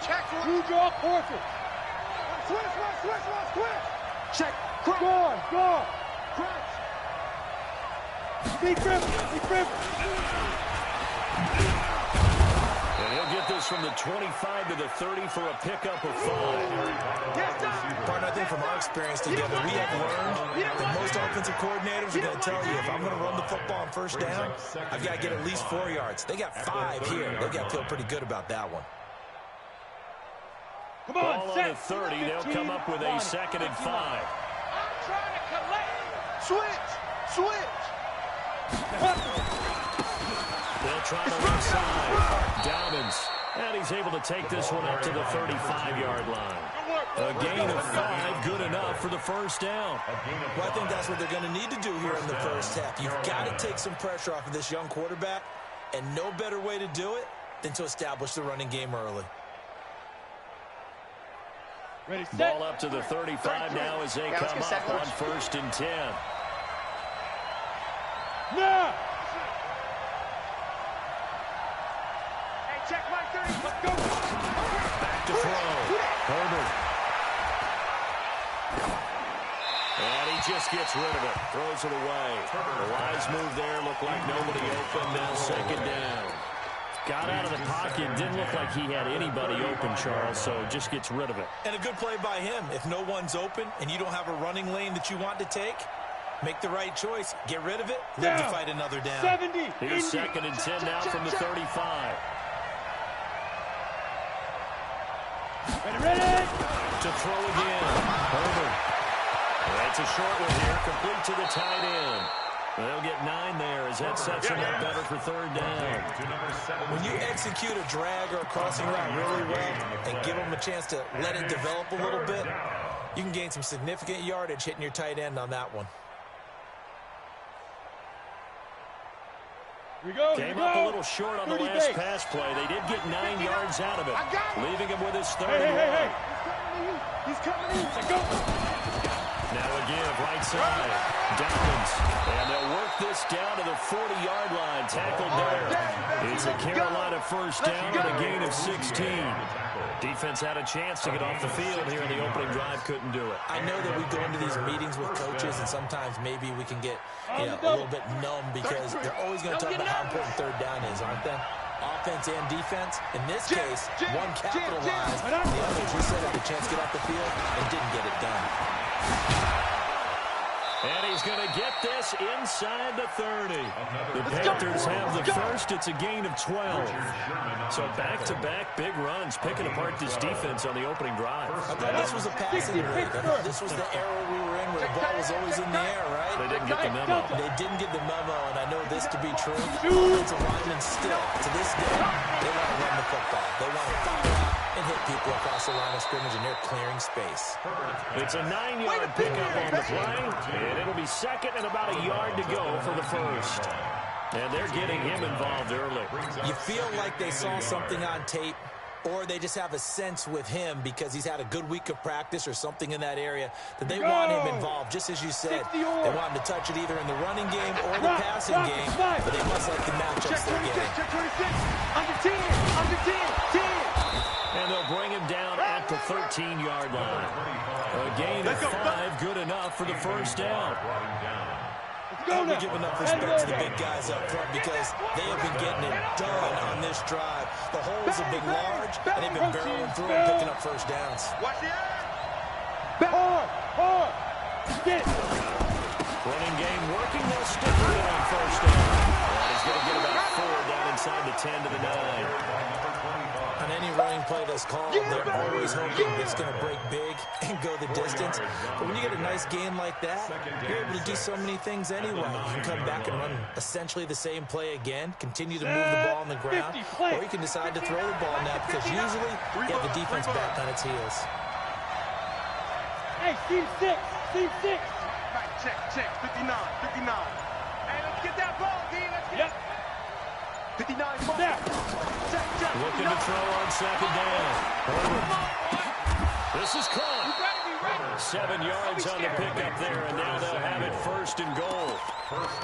Check. Blue draw portrait. Switch. Check. Gone. Big rip. And he'll get this from the 25 to the 30 for a pickup of 5. Partner, I think from our experience together, we have learned that most offensive coordinators are going to tell you, if I'm going to run the football on first down, I've got to get at least 4 yards. They got 5 here. They've got to feel pretty good about that one. Come on, Ball on the 30. They'll come up with a 2nd and 5. I'm trying to collect. Switch. They'll try the left side. Dobbins. And he's able to take this one up to the 35-yard line. A gain of 5, good enough for the first down. Well, I think that's what they're going to need to do here in the first half. You've got to take some pressure off of this young quarterback, and no better way to do it than to establish the running game early. Ready, set. Ball up to the 35 now as they come up on 1st and 10. Now. Hey, check my 30. Let's go. Back to throw. Herbert. And he just gets rid of it. Throws it away. The wise move there. Looked like nobody open. Now 2nd down. Got out of the pocket. Didn't look like he had anybody open, Charles, so just gets rid of it. And a good play by him. If no one's open and you don't have a running lane that you want to take, make the right choice. Get rid of it. Live to fight another down. 70. Here's 2nd and 10 now from the 35. Ready. To throw again. Herbert. That's a short one here. Complete to the tight end. They'll get 9 there as that sets them up better for 3rd down. When you execute a drag or a crossing route really well and give them a chance to let it develop a little bit, you can gain some significant yardage hitting your tight end on that one. Here we go. Came up a little short on the last pass play. They did get 9 yards out of it, leaving him with his 31. Hey. He's coming in. Let's go. Now again, right side. Dobbins. And they'll work this down to the 40-yard line. Tackled there. It's a Carolina first down and a gain of 16. Defense had a chance to get off the field here in the opening drive. Couldn't do it. I know that we go into these meetings with coaches, and sometimes maybe we can get a little bit numb because they're always going to talk about how important 3rd down is, aren't they? Offense and defense. In this case, one capitalized, the other, as you said, had a chance to get off the field and didn't get it done. And he's going to get this inside the 30. The Panthers have the first. It's a gain of 12. So back-to-back big runs, picking apart this defense on the opening drive. I thought this was a passing rig. I thought this was the era we were in where the ball was always in the air, right? They didn't get the memo. They didn't get the memo, and I know this to be true. Offensive linemen still, to this day, they want to run the football. They want to fire out and hit people across the line of scrimmage, and they're clearing space. It's a 9-yard pickup on the play, and it'll be 2nd and about a yard to go for the first. And they're getting him involved early. You feel like they saw something on tape, or they just have a sense with him because he's had a good week of practice or something in that area that they want him involved, just as you said. They want him to touch it either in the running game or the passing game, but they must like the matchups they're getting. Check 26. Under 10. And they'll bring him down at the 13-yard line. A gain of 5, good enough for the first down. We give enough respect to the big guys up front because they have been getting it done on this drive. The holes have been large, and they've been barreling through and picking up first downs. Watch the Hard. Get. Running game working. They'll stick with it on 10 to the 9. On any running play that's called, they're always hoping it's going to break big and go the distance. But when you get a nice game like that, you're able to do so many things anyway. You can come back and run essentially the same play again, continue to move the ball on the ground, or you can decide to throw the ball now because usually you have the defense back on its heels. Hey, team 6, team 6. Right, check, 59. Hey, let's get that ball, D. Let's get it. 59 ball. Check. Looking to throw on second down. This is caught. 7 yards on the pickup there, and now they'll have it 1st and goal.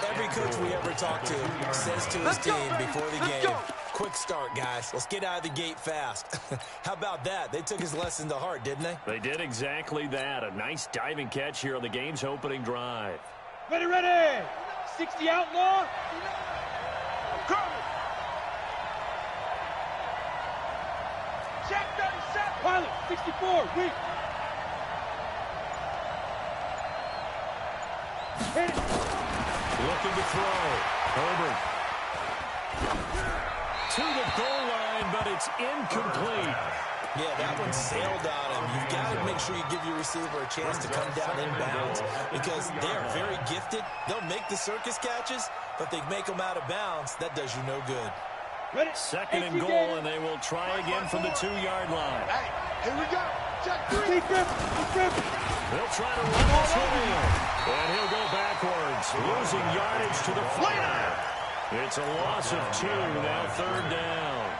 Every coach we ever talk to says to his team before the game, quick start, guys. Let's get out of the gate fast. How about that? They took his lesson to heart, didn't they? They did exactly that. A nice diving catch here on the game's opening drive. Ready. 60 outlaw. Check 37. Pilot, 64, weak. Hit it. Looking to throw. Herbert. To the goal line, but it's incomplete. Yeah, that one sailed on him. You've got to make sure you give your receiver a chance to come down inbounds because they are very gifted. They'll make the circus catches, but they make them out of bounds. That does you no good. Ready. 2nd and goal, and they will try again from the 2-yard line. Hey, here we go. Check 3. Keep gripping. They'll try to run the trail, and he'll go backwards, losing yardage to the flat. It's a loss of 2, now 3rd down.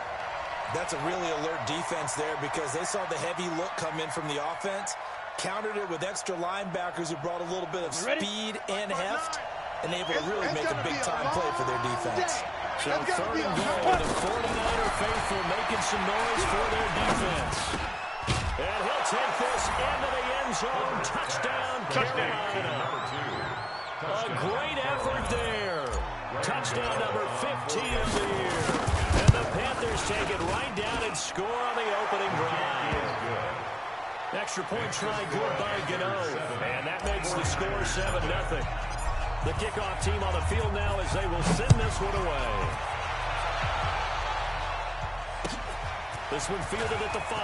That's a really alert defense there because they saw the heavy look come in from the offense, countered it with extra linebackers who brought a little bit of speed and heft, and able to really make a big-time play for their defense. So 3rd and goal, the 49er faithful making some noise for their defense. And he'll take this into the end zone. Touchdown, Carolina. A great effort there. Touchdown number 15 of the year. And the Panthers take it right down and score on the opening drive. Extra point try good by Gano. And that makes the score 7-0. The kickoff team on the field now as they will send this one away. This one fielded at the 5.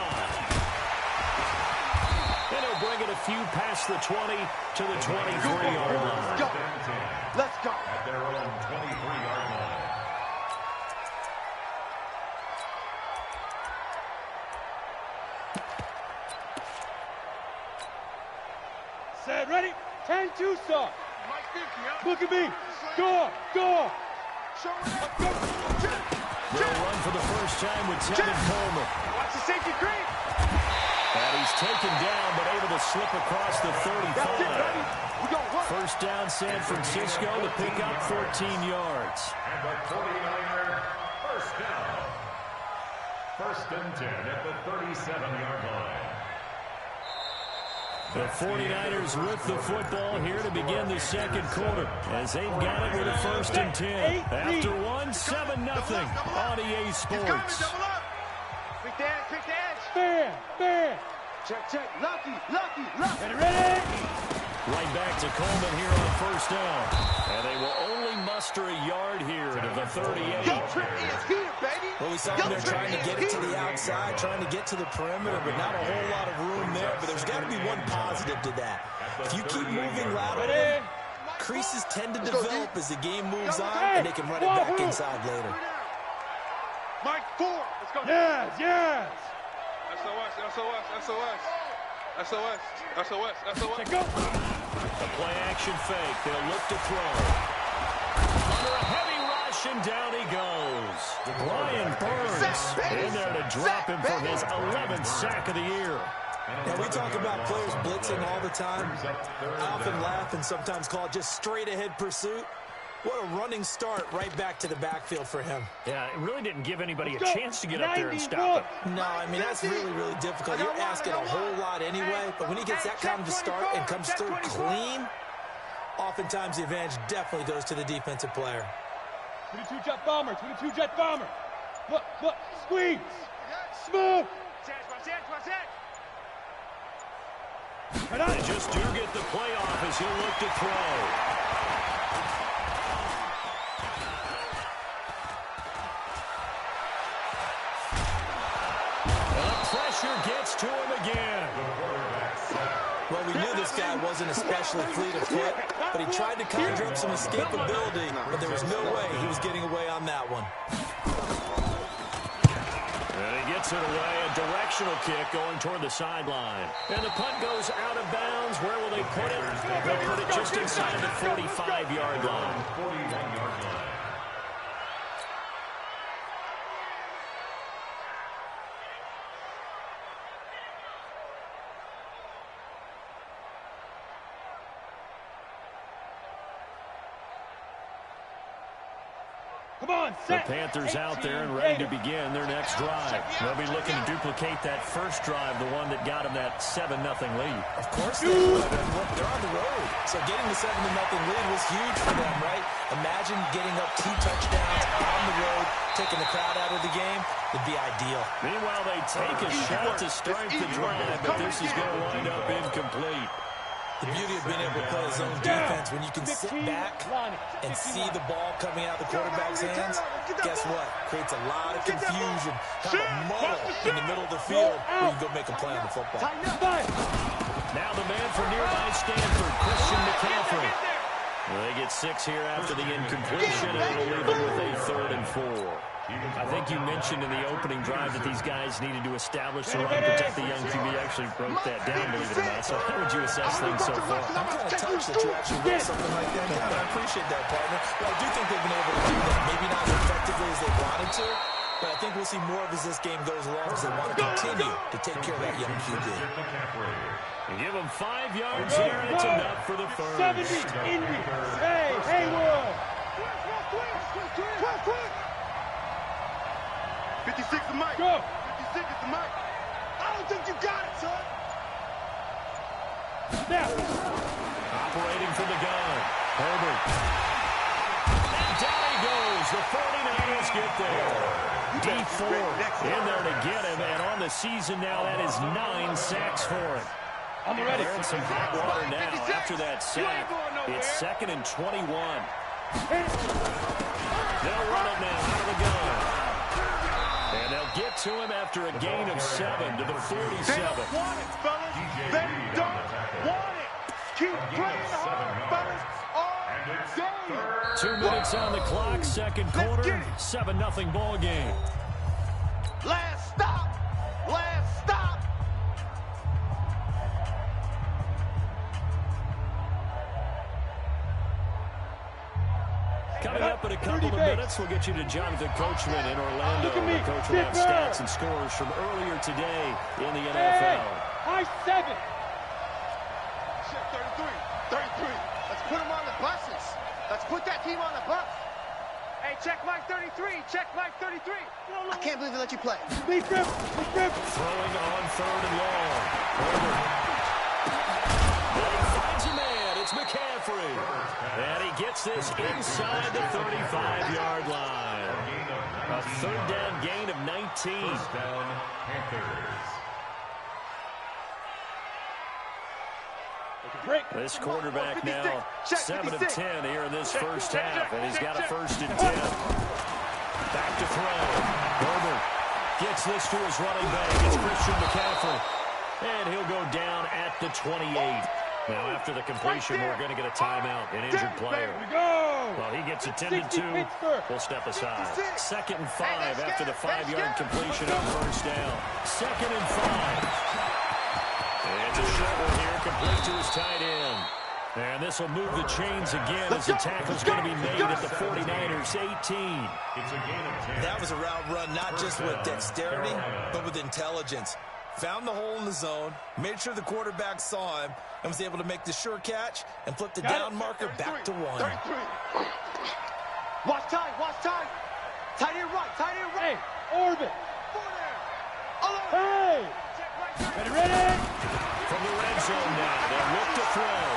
And he'll bring it a few past the 20 to the 23-yard line. Let's go. At their own 23-yard line. Set, ready. 10-2 start. Look at me. Go. They'll run for the first time with Tevin Coleman. Watch the safety creep. And he's taken down, but able to slip across the 35. That's it, baby. We gonna work. First down, San Francisco to pick up 14 yards. And the 49er, first down. 1st and 10 at the 37-yard line. The 49ers with the football here to begin the 2nd quarter as they've got it with a 1st and 10. After one, 7-0 on EA Sports. Quick the edge. Fair. Check. Lucky. Ready. Right back to Coleman here on 1st down. And they will only muster a yard here to the 38. Yo, Trip is here, baby. Well, we saw them there trying to get it to the outside, trying to get to the perimeter, but not a whole lot of room there. But there's got to be one positive to that. If you keep moving laterally, creases tend to develop as the game moves on, and they can run it back inside later. Mike 4. Let's go. Yes. SOS. Check go. The play action fake. They'll look to throw. Under a heavy rush, and down he goes. Brian Burns in there to drop him for his 11th sack of the year. Now, we talk about players blitzing all the time. I often laugh and sometimes call it just straight-ahead pursuit. What a running start right back to the backfield for him. Yeah, it really didn't give anybody a chance to get up there and stop it. No, I mean, that's really, really difficult. You're asking a whole lot anyway, but when he gets that kind of a start and comes through clean, oftentimes the advantage definitely goes to the defensive player. 22-jet bomber. Look, squeeze. Smooth. They just do get the play off as he'll look to throw. pressure gets to him again. Well, we knew this guy wasn't especially fleet of foot, but he tried to conjure up some escapability, but there was no way he was getting away on that one. And he gets it away, a directional kick going toward the sideline. And the punt goes out of bounds. Where will they put it? They'll put it just inside the 45-yard line. 41-yard line. Come on, The set. Panthers out there and ready to begin their next drive. They'll be looking to duplicate that first drive, the one that got them that 7-0 lead. Of course they would. And look, they're on the road. So getting the 7-0 lead was huge for them, right? Imagine getting up 2 touchdowns on the road, taking the crowd out of the game. Would be ideal. Meanwhile, they take a shot to start the drive, but this is going to wind up incomplete. The beauty of being able to play zone defense, when you can sit back and see the ball coming out of the quarterback's hands, guess what? Creates a lot of confusion, kind of a muddle in the middle of the field where you can go make a play on the football. Now the man from nearby Stanford, Christian McCaffrey. Well, they get 6 here after the incompletion, and it'll leave them with a 3rd and 4. I think you mentioned in the opening drive that these guys needed to establish the run, protect the young QB. Actually broke that down, believe it or not. So how would you assess things so far? I'm kind of touched that you actually wrote something like that down. I appreciate that, partner. But I do think they've been able to do that. Maybe not as effectively as they wanted to, but I think we'll see more of as this game goes along because they want to continue to take care of that young QB. You give them 5 yards here, and it's enough for the first. 70 Indy. Hey, Haywood. 56 to Mike. Go. 56 is the Mike. I don't think you got it, son. Now. Operating from the gun. Herbert. And down he goes. The 49ers get there. D4 in there to get him. And on the season now, that is 9 sacks for him. I'm ready. They're in some hot water now after that sack. It's 2nd and 21. They'll run it now out of the gun. And they'll get to him after a gain of 7 to the 47. They don't want it, fellas. They don't want it. Keep playing hard, fellas, all day. 2 minutes on the clock, 2nd quarter, 7-0 ball game. Last stop. Last stop. Coming up in a couple of minutes, we'll get you to Jonathan Coachman in Orlando. Look at me. Coach will have stats and scores from earlier today in the NFL. Hey, high 7. Shit, 33. 33. Let's put them on the buses. Let's put that team on the bus. Hey, check Mike 33. Check Mike 33. I can't believe they let you play. Big grip. Big grip. Throwing on 3rd and long. He finds a man. It's McCaffrey. And he gets this inside the 35-yard line. A 3rd down gain of 19. First down, Panthers. This quarterback now 7 of 10 here in this first half, and he's got a 1st and 10. Back to throw. Herbert gets this to his running back. It's Christian McCaffrey. And he'll go down at the 28. Now, after the completion, we're going to get a timeout, an injured player. Well, he gets attended to. We'll step aside. 2nd and 5 after the 5-yard completion on 1st down. 2nd and 5. It's a short one here, complete to his tight end. And this will move the chains again as the tackle's going to be made at the 49ers 18. It's a gain of 10. That was a route run, not just with dexterity, but with intelligence. Found the hole in the zone, made sure the quarterback saw him, and was able to make the sure catch and flip the down marker back to 1. 33. Watch time, watch time. Tight end right, tight end right. Hey, orbit. Hey. Ready, ready. From the red zone now, they'll look to throw.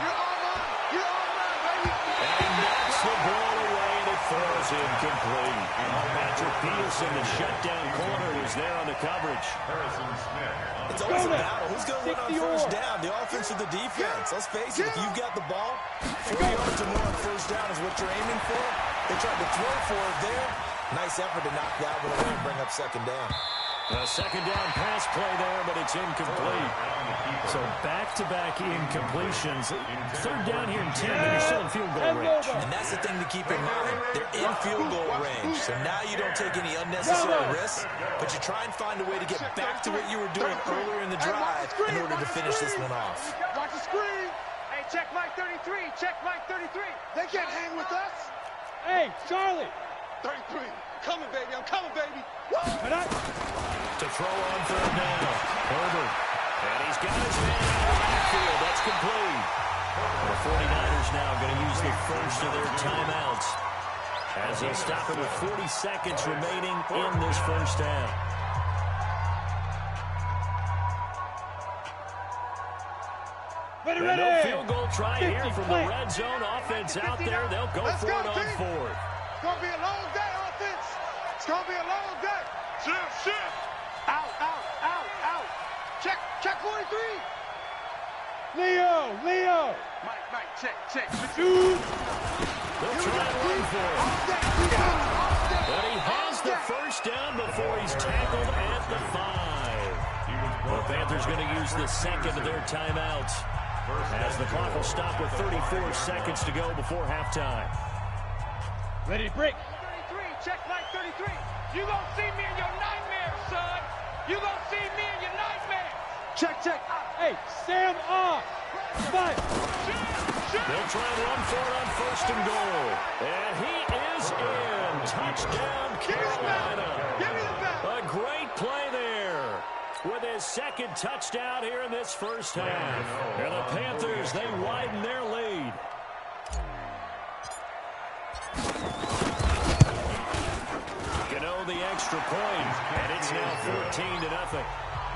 You're on line, baby. And he knocks the ball away, and it throws incomplete. Patrick Peterson, the shutdown corner, was there on the coverage. Harrison Smith. It's always a battle. Who's going to win on 1st down? The offense or the defense? Let's face it, if you've got the ball, 4 yards or more on 1st down is what you're aiming for. They tried to throw for it there. Nice effort to knock that one away and bring up 2nd down. A second down pass play there, but it's incomplete. So back-to-back incompletions. Third down here in 10, but you're still in field goal range. And that's the thing to keep in mind. They're in field goal range. So now you don't take any unnecessary risks, but you try and find a way to get back to what you were doing earlier in the drive in order to finish this one off. Watch the screen. Hey, check Mike 33. Check Mike 33. They can't hang with us. Hey, Charlie. 33. Coming, baby. I'm coming, baby. To throw on third down. Herbert. And he's got his man out of the backfield. That's complete. The 49ers now going to use the first of their timeouts as they'll stop it with 40 seconds remaining in this first half. Ready, And no ready. field goal try here from the red zone. Offense out there. They'll go for it on fourth. It's going to be a long day, offense. It's going to be a long day. Shift. Out. Check 43. Leo. Mike, check. Dude. They'll try and run for it. But he has the first down before he's tackled at the 5. The Panthers going to use the second of their timeouts as the clock will stop with 34 seconds to go before halftime. Ready to break. 33, check Mike 33. You gonna see me in your nightmares, son. You gonna see me in your nightmares. Check. Hey, Sam off. Five. They'll try and run for it on first and goal. And he is in. Touchdown, Carolina. Give me the ball. A great play there with his second touchdown here in this first half. And the Panthers, they widen their lead. The extra point, and it's now 14-0.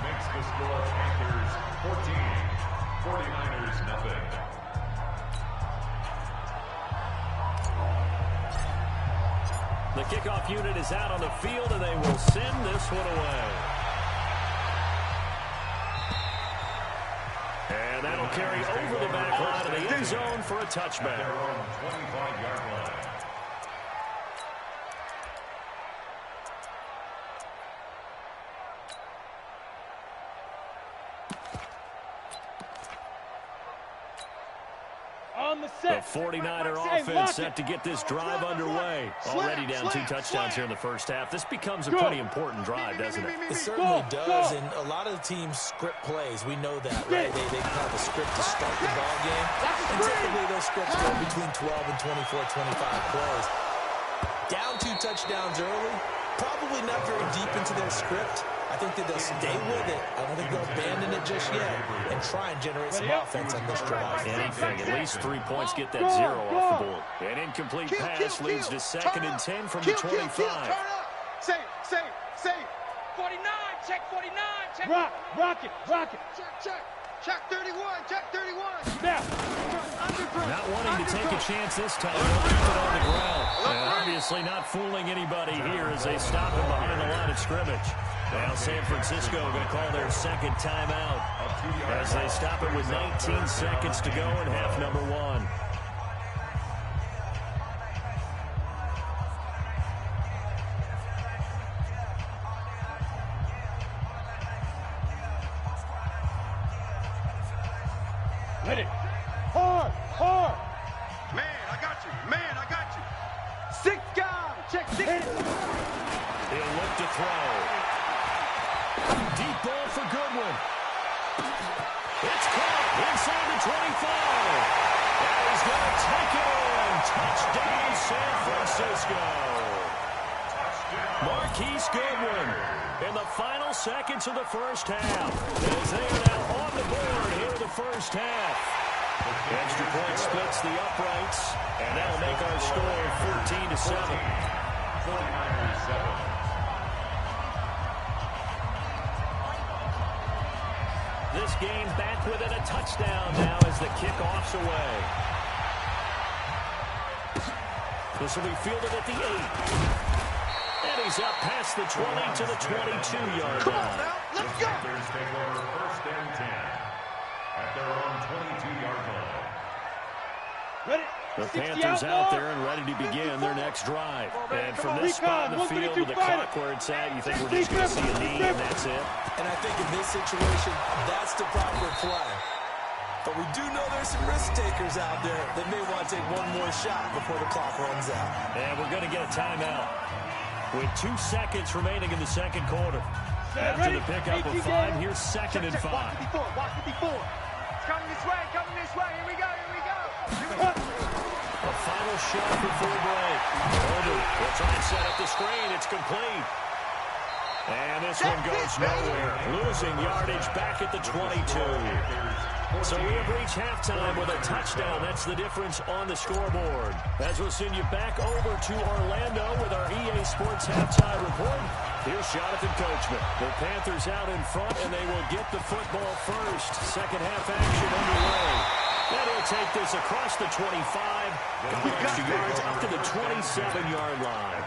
Makes the score Panthers 14, 49ers nothing. The kickoff unit is out on the field, and they will send this one away. And that'll carry over the back line of the end zone for a touchback. Their own 25-yard line. The 49er offense set to get this drive underway. Already down 2 touchdowns here in the first half. This becomes a pretty important drive, doesn't it? It certainly does, and a lot of the teams script plays. We know that, right? They have a script to start the ball game, and typically those scripts go between 12 and 24, 25 plays. Down 2 touchdowns early, probably not very deep into their script. I think that they'll stay with it. I don't think they'll abandon it just yet and try and generate some offense on this drive. Anything, at least 3 points, get that 0 off the board. An incomplete pass leads to 2nd and 10 from the 25. Turn up. Save. 49, check 49. Check. Rock it. Check 31. Now. Not wanting to take a chance this time. They'll keep it on the ground. And obviously not fooling anybody here as they stop him behind the line of scrimmage. Now San Francisco going to call their second timeout as they stop it with 19 seconds to go in half number 1. Ready. Hard. Man, I got you. 6 guys. Check 6. He'll look to throw. Deep ball for Goodwin. It's caught inside the 25. And he's going to take it in. Touchdown, San Francisco. Marquise Goodwin in the final seconds of the first half. As they are now on the board here in the first half. Extra point splits the uprights, and that'll make our score 14-7. 49ers 7. This game back within a touchdown now as the kickoff's away. This will be fielded at the 8. And he's up past the 20 to the 22-yard line. The Panthers take over 1st and 10 at their own 22-yard line. Ready. The Panthers out there and ready to begin their next drive. And from this spot in the field with the clock where it's at, you think we're just going to see a knee and that's it? And I think in this situation, that's the proper play. But we do know there's some risk takers out there that may want to take one more shot before the clock runs out. And we're going to get a timeout with 2 seconds remaining in the second quarter. After the pickup of 5, here's 2nd and 5. Watch 54, watch 54. It's coming this way, Here we go, A final shot before break. Holder will try and set up the screen. It's complete. And this one goes nowhere. Losing yardage back at the 22. So we have reached halftime with a touchdown. That's the difference on the scoreboard. As we'll send you back over to Orlando with our EA Sports Halftime Report. Here's Jonathan Coachman. The Panthers out in front, and they will get the football first. Second half action underway. And he'll take this across the 25. Got the extra yards up to the 27-yard line.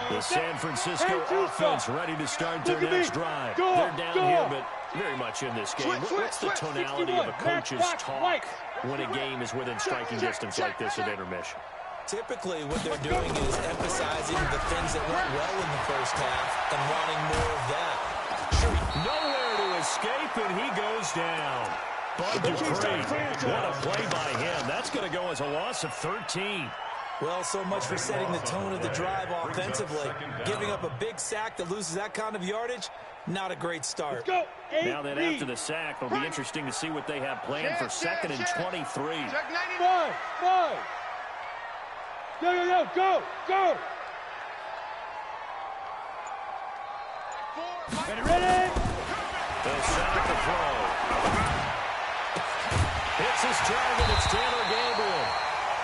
The San Francisco offense ready to start their next drive. They're down here, but very much in this game. What's the tonality of a coach's talk when a game is within striking distance like this at intermission? Typically, what they're doing is emphasizing the things that went well in the first half and wanting more of that. Nowhere to escape, and he goes down. Bud Dupree, what a play by him. That's going to go as a loss of 13. Well, so much for setting the tone of the drive offensively. Giving up a big sack that loses that kind of yardage, not a great start. Now that after the sack, it'll be interesting to see what they have planned for 2nd and 23. Five. Go. Ready? They'll set up the throw. Hits his target. It's Taylor Gabriel.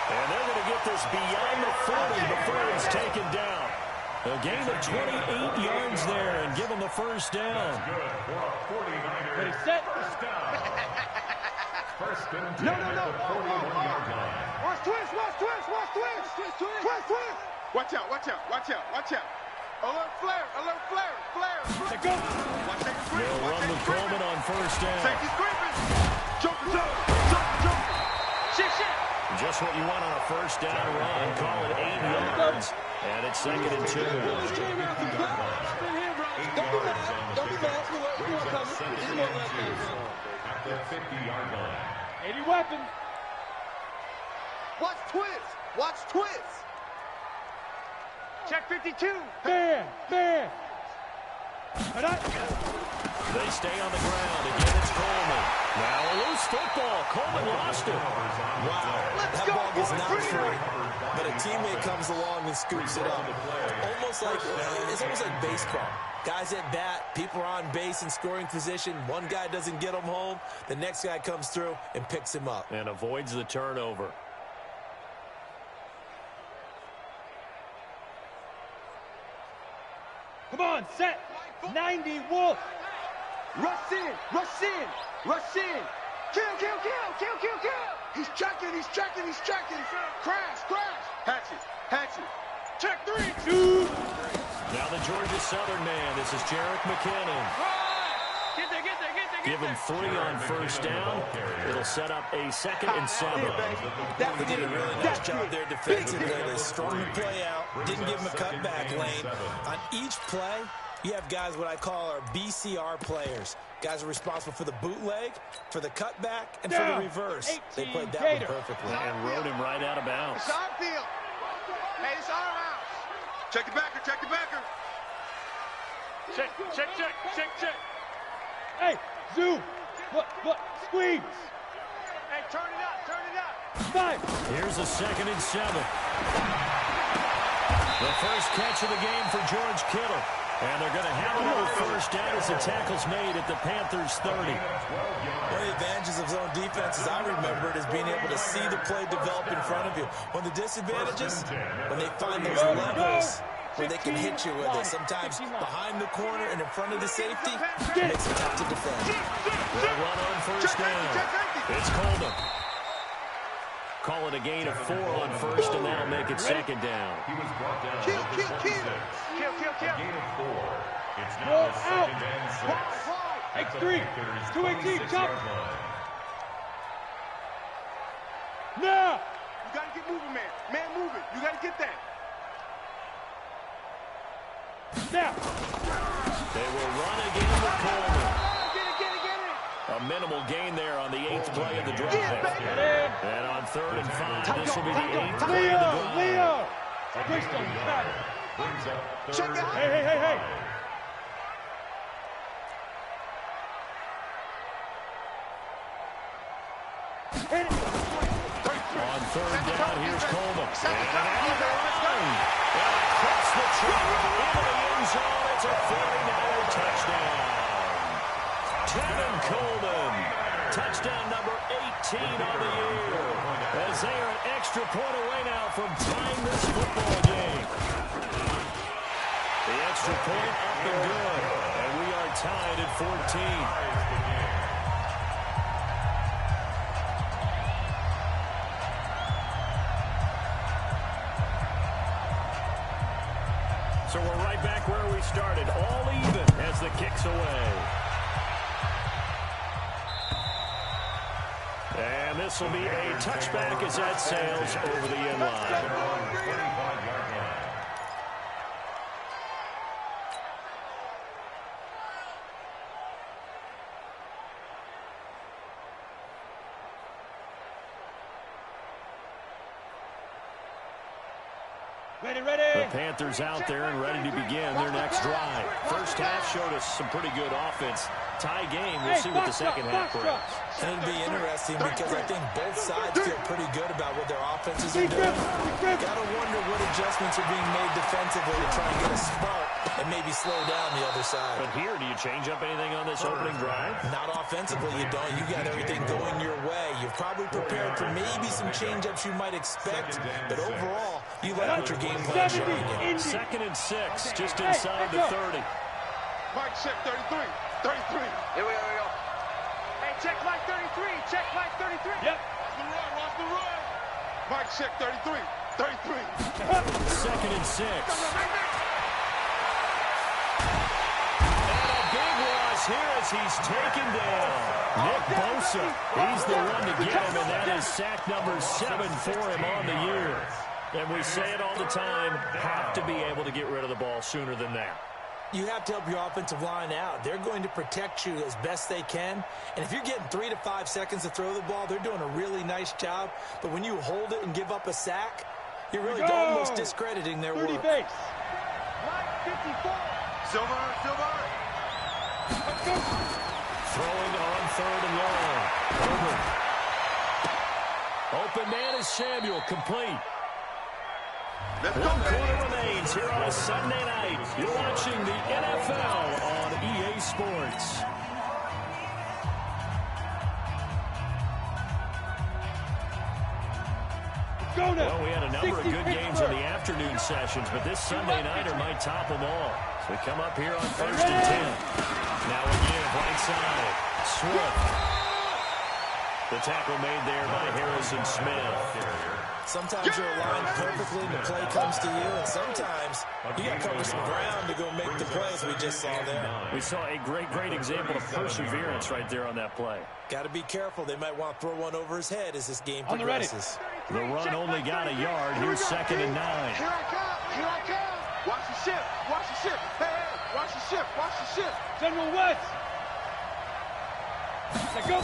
And they're going to get this beyond the 40 before it's taken down. A gain of 28 yards there and give them the first down. Ready, set. First and 10 No. at the 41-yard line. Watch twist. Watch out. Alert flare. Let go. Watch safety screen. They'll run with Coleman on first down. Safety screaming. Jump. Shit. Just what you want on a first down run. Call it 8 yards. And it's 2nd and 2. Don't be fast. At the 50-yard line. 80 weapons. Watch twist. Check 52. Man. They stay on the ground. Again, it's Coleman. Now a loose football. Coleman lost it. Wow, that ball is not free, but a teammate comes along and scoops it up. It's almost like baseball. Guys at bat, people are on base in scoring position. One guy doesn't get him home. The next guy comes through and picks him up. And avoids the turnover. Come on, set. 90 Wolf. Rush in. Kill. He's checking. Crash. Hatchet. Check 3. 2. Now the Georgia Southern man. This is Jarek McKinnon. Get there. Give him 3 on first down. It'll set up a 2nd and 7. They did a really nice job there defensively. They strung the play out, didn't give him a cutback lane. On each play, you have guys what I call our BCR players. Guys are responsible for the bootleg, for the cutback, and for the reverse. They played that one perfectly. And rode him right out of bounds. It's our field. Hey, it's our house. Check the backer. Check. Hey, zoom. What? Squeeze. Hey, turn it up. 5. Here's a 2nd and 7. The first catch of the game for George Kittle. And they're going to have another first down as the tackle's made at the Panthers' 30. One of the advantages of zone defense, as I remember it, is being able to see the play develop in front of you. One of the disadvantages, when they find those levels where they can hit you with it. Sometimes behind the corner and in front of the safety, it makes it tough to defend. They'll run on first down. It's Coleman. Call it a gain of 4 on first, and that'll make it 2nd down. He was brought down. Kill. Gain of 4. It's now the 2nd and 6. X3. 218. Chop. moving, man. Man moving. You got to get that. Now. They will run again with Coleman. Get it. A minimal gain there on the 8th play of the drive. And on 3rd and 5, this will be the 8th play of the drive. Leo! Greystone, back. Brings up Check third. it out. Hey. Hit it. On 3rd down, here's Coleman. Second And time. out of the line. And across the track into the end zone. It's a 49er touchdown. Tevin Coleman. Touchdown number 18 on the year. As they are an extra point away now from tying this football game. The extra point up and good. And we are tied at 14. So we're right back where we started, all even as the kick's away. And this will be a touchback as that sails over the end line. 25-yard line. Ready. The Panthers out there and ready to begin their next drive. First half showed us some pretty good offense. Tie game, we'll see what the second half brings. And it'll be interesting because I think both sides feel pretty good about what their offenses are doing. Got to wonder what adjustments are being made defensively to try and get a spark and maybe slow down the other side. But here, do you change up anything on this opening drive? Not offensively, you don't. You got everything going your way. You've probably prepared for maybe some change-ups you might expect, but overall, you like what your game plan is showing you. 2nd and 6, just inside the 30. Mike, check 33. 33. Here we go. Hey, check Mike 33. Check Mike 33. Yep. Watch the run. Mike, check 33. 33. 2nd and 6. And a big loss here as he's taken down. Nick Bosa, he's the one to get him, and that is sack number 7 for him on the year. And we say it all the time, have to be able to get rid of the ball sooner than that. You have to help your offensive line out. They're going to protect you as best they can. And if you're getting 3 to 5 seconds to throw the ball, they're doing a really nice job. But when you hold it and give up a sack, you're really almost discrediting their work. 30 base. Mike 54. Silver. Throwing on 3rd and long. Over. Open man is Samuel, complete. One quarter remains here on a Sunday night. You're watching the NFL on EA Sports. Well, we had a number of good games in the afternoon sessions, but this Sunday nighter might top them all. So we come up here on 1st and 10. Now again, right side. Swift. The tackle made there by Harrison Smith. Sometimes you're aligned perfectly and the play comes to you, and sometimes you got to cover some ground to go make the plays we just saw there. We saw a great example of perseverance right there on that play. Got to be careful. They might want to throw one over his head as this game progresses. The run only got a yard. Here's 2nd and 9. Here I come. Watch the shift. Hey, watch the shift. General West. Let's go.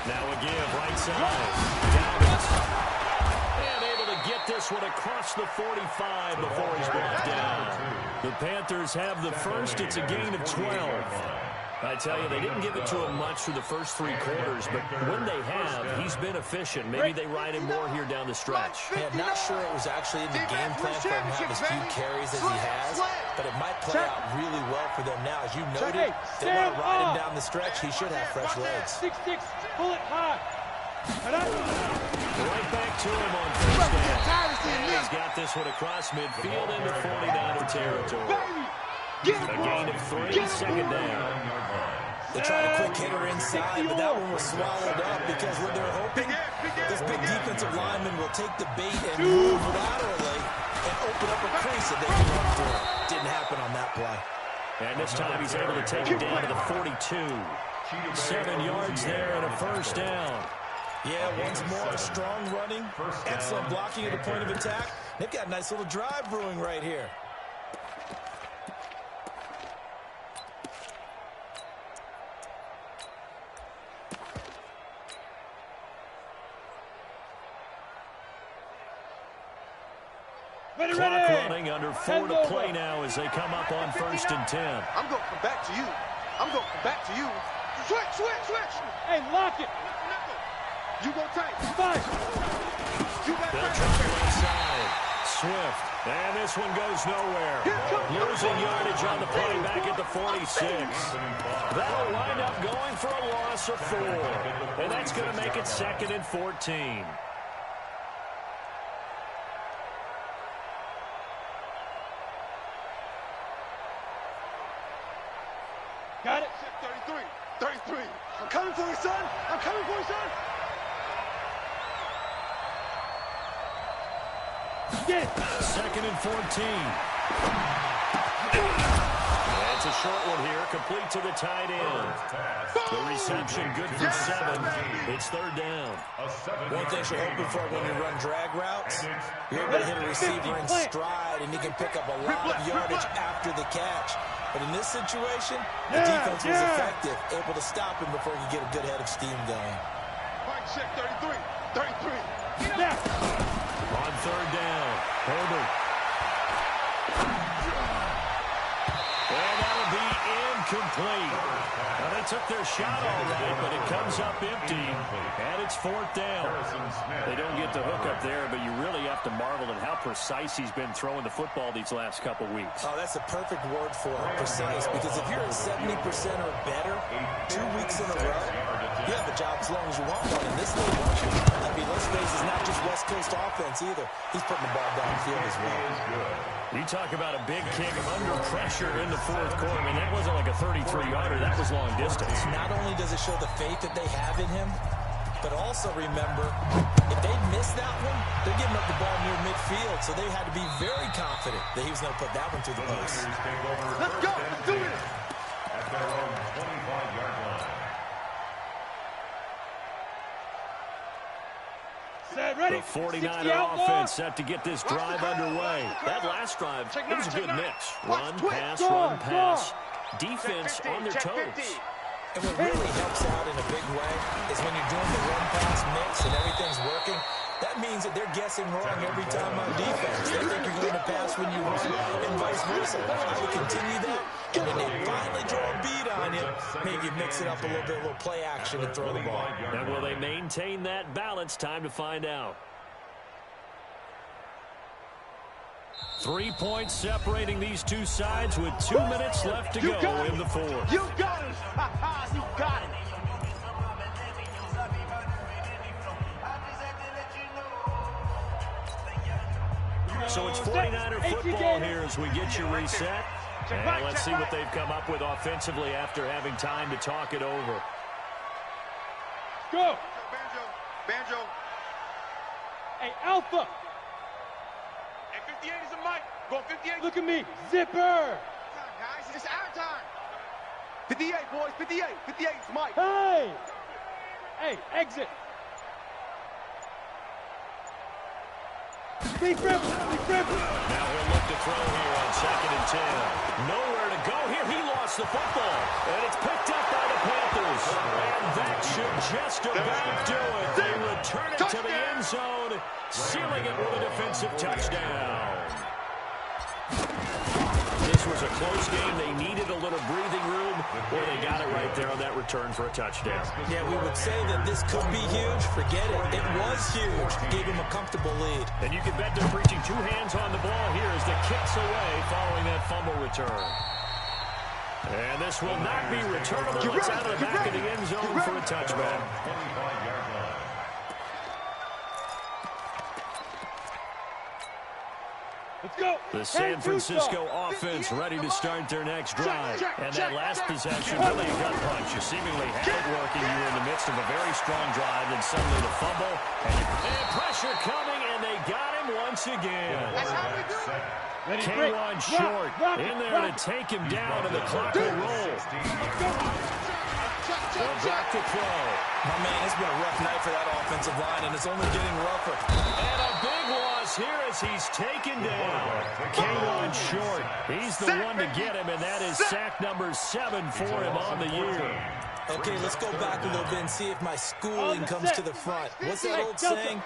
Now a give, right side. Dobbins. And able to get this one across the 45 before he's brought down. The Panthers have the first. It's a gain of 12. I tell you, they didn't give it to him much through the first 3 quarters, but when they have, he's been efficient. Maybe they ride him more here down the stretch. Yeah, not sure it was actually in the game plan for him to have as few carries as he has, but it might play out really well for them now. As you noted, they want to ride him down the stretch. He should have fresh legs. 6-6, pull it high. Right back to him on 1st down. And he's got this one across midfield into 49er territory. A gain of 3, 2nd down. They tried a quick hitter inside, but that one was swallowed up because what they're hoping, this big defensive lineman will take the bait and move laterally and open up a crease that they can run through. Didn't happen on that play. And this time he's able to take it down to the 42. 7 yards there and a 1st down. Yeah, once more, strong running, excellent blocking at the point of attack. They've got a nice little drive brewing right here. Clock running, under 4 to play now as they come up on 1st and 10. I'm going to come back to you. I'm going to come back to you. Switch. Hey, lock it. You go tight. Fine. You got They'll tight. try to inside. Swift. And this one goes nowhere. Losing yardage on the play back at the 46. That'll wind up going for a loss of 4. And that's going to make it 2nd and 14. Got it. 33. I'm coming for you, son. I'm coming for you, son. Get it. 2nd and 14. It's a short one here, complete to the tight end. The reception good for 7. It's 3rd down. One thing you're hoping for when you run drag routes, you're able to hit a receiver in stride, and you can pick up a lot of yardage after the catch. But in this situation, the defense was effective, able to stop him before he could get a good head of steam going. Mike, check 33. Snap. On 3rd down, Herbert. And that'll be incomplete. Now, they took their shot all right, but it comes up empty, and it's 4th down. They don't get the hook up there, but you really have to marvel at how precise he's been throwing the football these last couple weeks. Oh, that's a perfect word for it, precise, because if you're at 70% or better 2 weeks in a row, you have a job as long as you want one in this league. I mean, let's face it, it's not just West Coast offense either. He's putting the ball downfield as well. You talk about a big kick under pressure in the 4th quarter. I mean, that wasn't like a 33-yarder. That was long distance. Not only does it show the faith that they have in him, but also remember, if they miss that one, they're giving up the ball near midfield, so they had to be very confident that he was going to put that one through the post. Let's go. Let's do it. At their own 25-yard line. Set, ready. The 49er offense set to get this drive underway. That last drive, it was a good mix. Run, pass. Defense on their toes. And what really helps out in a big way is when you're doing the run-pass mix and everything's working, that means that they're guessing wrong every time on defense. They think you're going to pass when you run and vice versa. I would continue that, and then they finally draw a beat on you. Maybe mix it up a little bit, a little play action and throw the ball. And will they maintain that balance? Time to find out. 3 points separating these two sides with 2 minutes left to go in the 4th. You got it. You got it. So it's 49er football here as we get you reset. And let's see what they've come up with offensively after having time to talk it over. Go. Banjo. Hey, Alpha. Hey, 58 is a mic. Go 58. Look at me. Zipper. Guys, it's our time. 58, boys. 58. 58 is Mike. Hey. Hey, exit. Big rip. Now he'll look to throw here on 2nd and 10. Nowhere to go here. He lost the football. And it's picked up by the Panthers. And that should just about do it. They return it to the end zone, sealing it with a defensive touchdown. This was a close game. They needed a little breathing room, or they got it right there on that return for a touchdown. Yeah, we would say that this could be huge. Forget it. It was huge. Gave him a comfortable lead. And you can bet they're preaching 2 hands on the ball here as the kick's away following that fumble return. And this will not be returnable. It's out of the back of the end zone for a touchback. 25-yard line. Let's go. The San Francisco offense ready to start their next drive. And that last possession, really a gut punch. You seemingly had it working. You were in the midst of a very strong drive, then suddenly the fumble. And pressure coming, and they got him once again. That's how we do it. K1 short in there to take him down, and the clock will roll. They'll drop to throw. Oh, man, it's been a rough night for that offensive line, and it's only getting rougher. And a big loss here as he's taken down. K1 short. He's the one to get him, and that is sack number 7 for him on the year. Okay, let's go back a little bit and see if my schooling comes to the front. What's that old saying?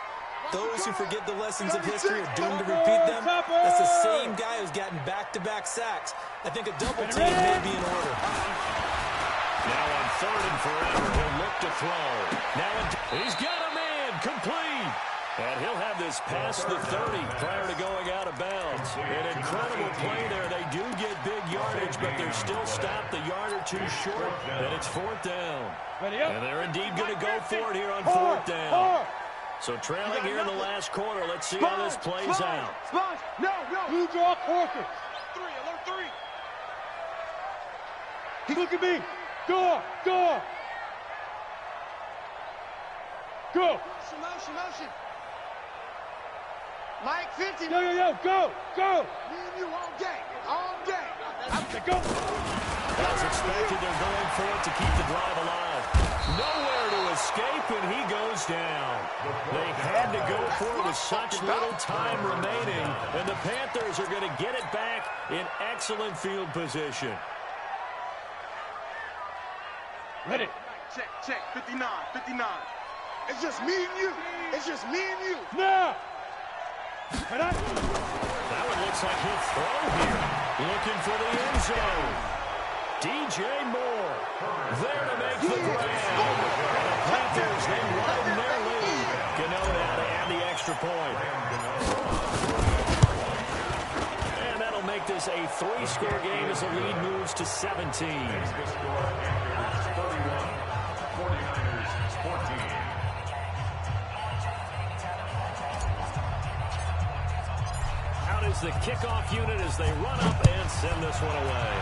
Those who forget the lessons of history are doomed to repeat them. That's the same guy who's gotten back-to-back sacks. I think a double team may be in order. Now on 3rd and forever, he'll look to throw. Now he's got a man, complete. And he'll have this past the 30 prior to going out of bounds. An incredible play there. They do get big yardage, but they're still stopped a yard or two short, and it's 4th down. And they're indeed going to go for it here on 4th down. So trailing here in the last quarter. Let's see how this plays out. No. Blue draw Corker. 3, alert 3. Look at me. Go. Motion. Mike 50. Yo, go. Me and you all day. Go. As expected, they're going for it to keep the drive alive. Nowhere to escape, and he goes down. They had to go for it with such little time remaining, and the Panthers are going to get it back in excellent field position. Ready. Check. 59. It's just me and you. Now. That one looks like he'll throw here. Looking for the end zone. DJ Moore there to make the grab. And the Panthers, they widen their lead. Gano now to add the extra point. And that'll make this a 3-score game as the lead moves to 17. 14. Out is the kickoff unit as they run up and send this one away.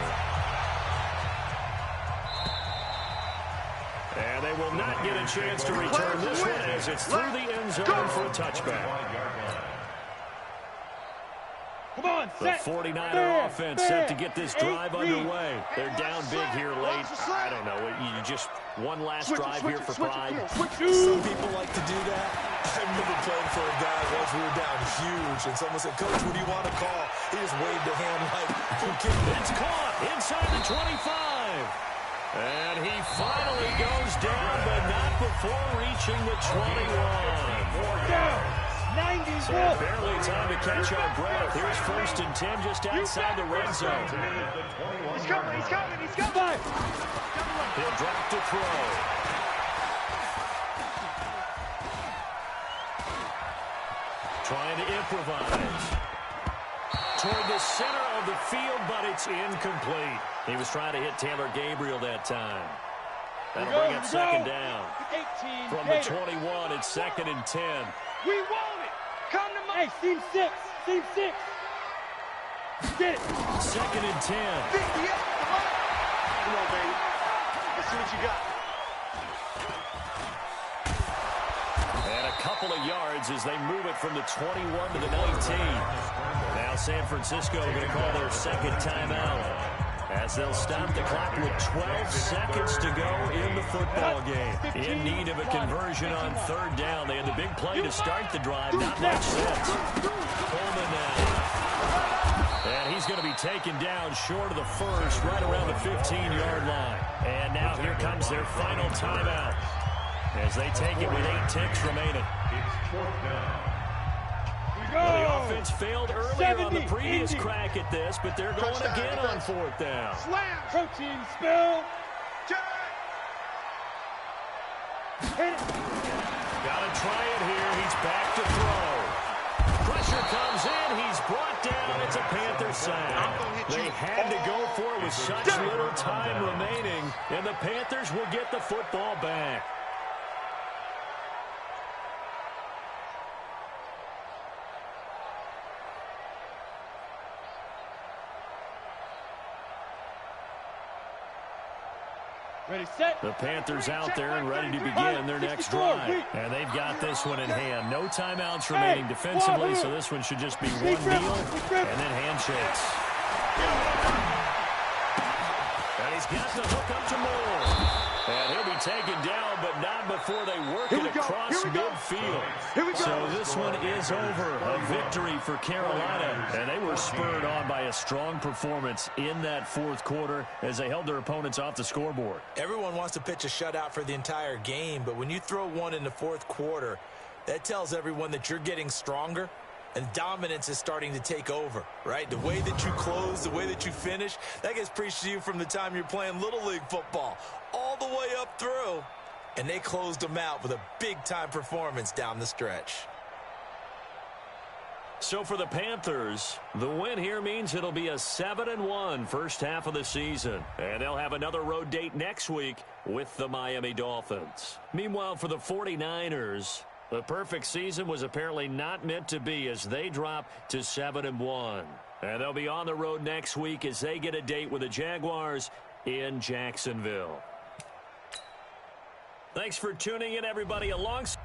And they will not get a chance to return this one as it's through the end zone for a touchback. Come on, The 49er offense set to get this drive underway. They're down big here late. I don't know. You just one last drive here for pride. Some people like to do that. I remember playing for a guy once we were down huge, and someone said, "Coach, what do you want to call?" He just waved a hand like, It's caught inside the 25. And he finally goes down, but not before reaching the 21. 90 So barely time to catch our breath. Here's 1st and 10 just outside the red zone. He's coming. He'll drop to throw. Trying to improvise. Toward the center of the field, but it's incomplete. He was trying to hit Taylor Gabriel that time. That'll bring up 2nd down. 18 From the 21, it's 2nd and 10. We want it. Come to my... Hey, team 6. Get it. 2nd and 10. 50, yeah. Come on, baby. Let's see what you got. And a couple of yards as they move it from the 21 to the 19. Now San Francisco going to call their 2nd timeout as they'll stop the clock with 12 seconds to go in the football game. In need of a conversion on 3rd down. They had the big play to start the drive. Not much sense. Coleman now. And he's going to be taken down short of the first, right around the 15-yard line. And now here comes their final timeout as they take it with 8 ticks remaining. It's 4th down. Well, the offense failed earlier on the previous crack at this, but they're going again on 4th down. Slam. Protein spill. Hit it. Got to try it here. He's back to throw. Pressure comes in. He's brought down. It's a Panther sack. They had to go for it with such little time remaining, and the Panthers will get the football back. Ready, set. The Panthers out there and ready to begin their next drive. And they've got this one in hand. No timeouts remaining defensively, so this one should just be one deal and then handshakes. And he's got the hook up to Moore. And he'll taken down, but not before they work it across midfield. So this one is over. A victory for Carolina, and they were spurred on by a strong performance in that fourth quarter as they held their opponents off the scoreboard. Everyone wants to pitch a shutout for the entire game, but when you throw one in the fourth quarter, that tells everyone that you're getting stronger and dominance is starting to take over, right? The way that you close, the way that you finish, that gets preached to you from the time you're playing Little League football all the way up through. And they closed them out with a big-time performance down the stretch. So for the Panthers, the win here means it'll be a 7-1 first half of the season. And they'll have another road date next week with the Miami Dolphins. Meanwhile, for the 49ers, the perfect season was apparently not meant to be as they drop to 7-1. And they'll be on the road next week as they get a date with the Jaguars in Jacksonville. Thanks for tuning in, everybody. Alongside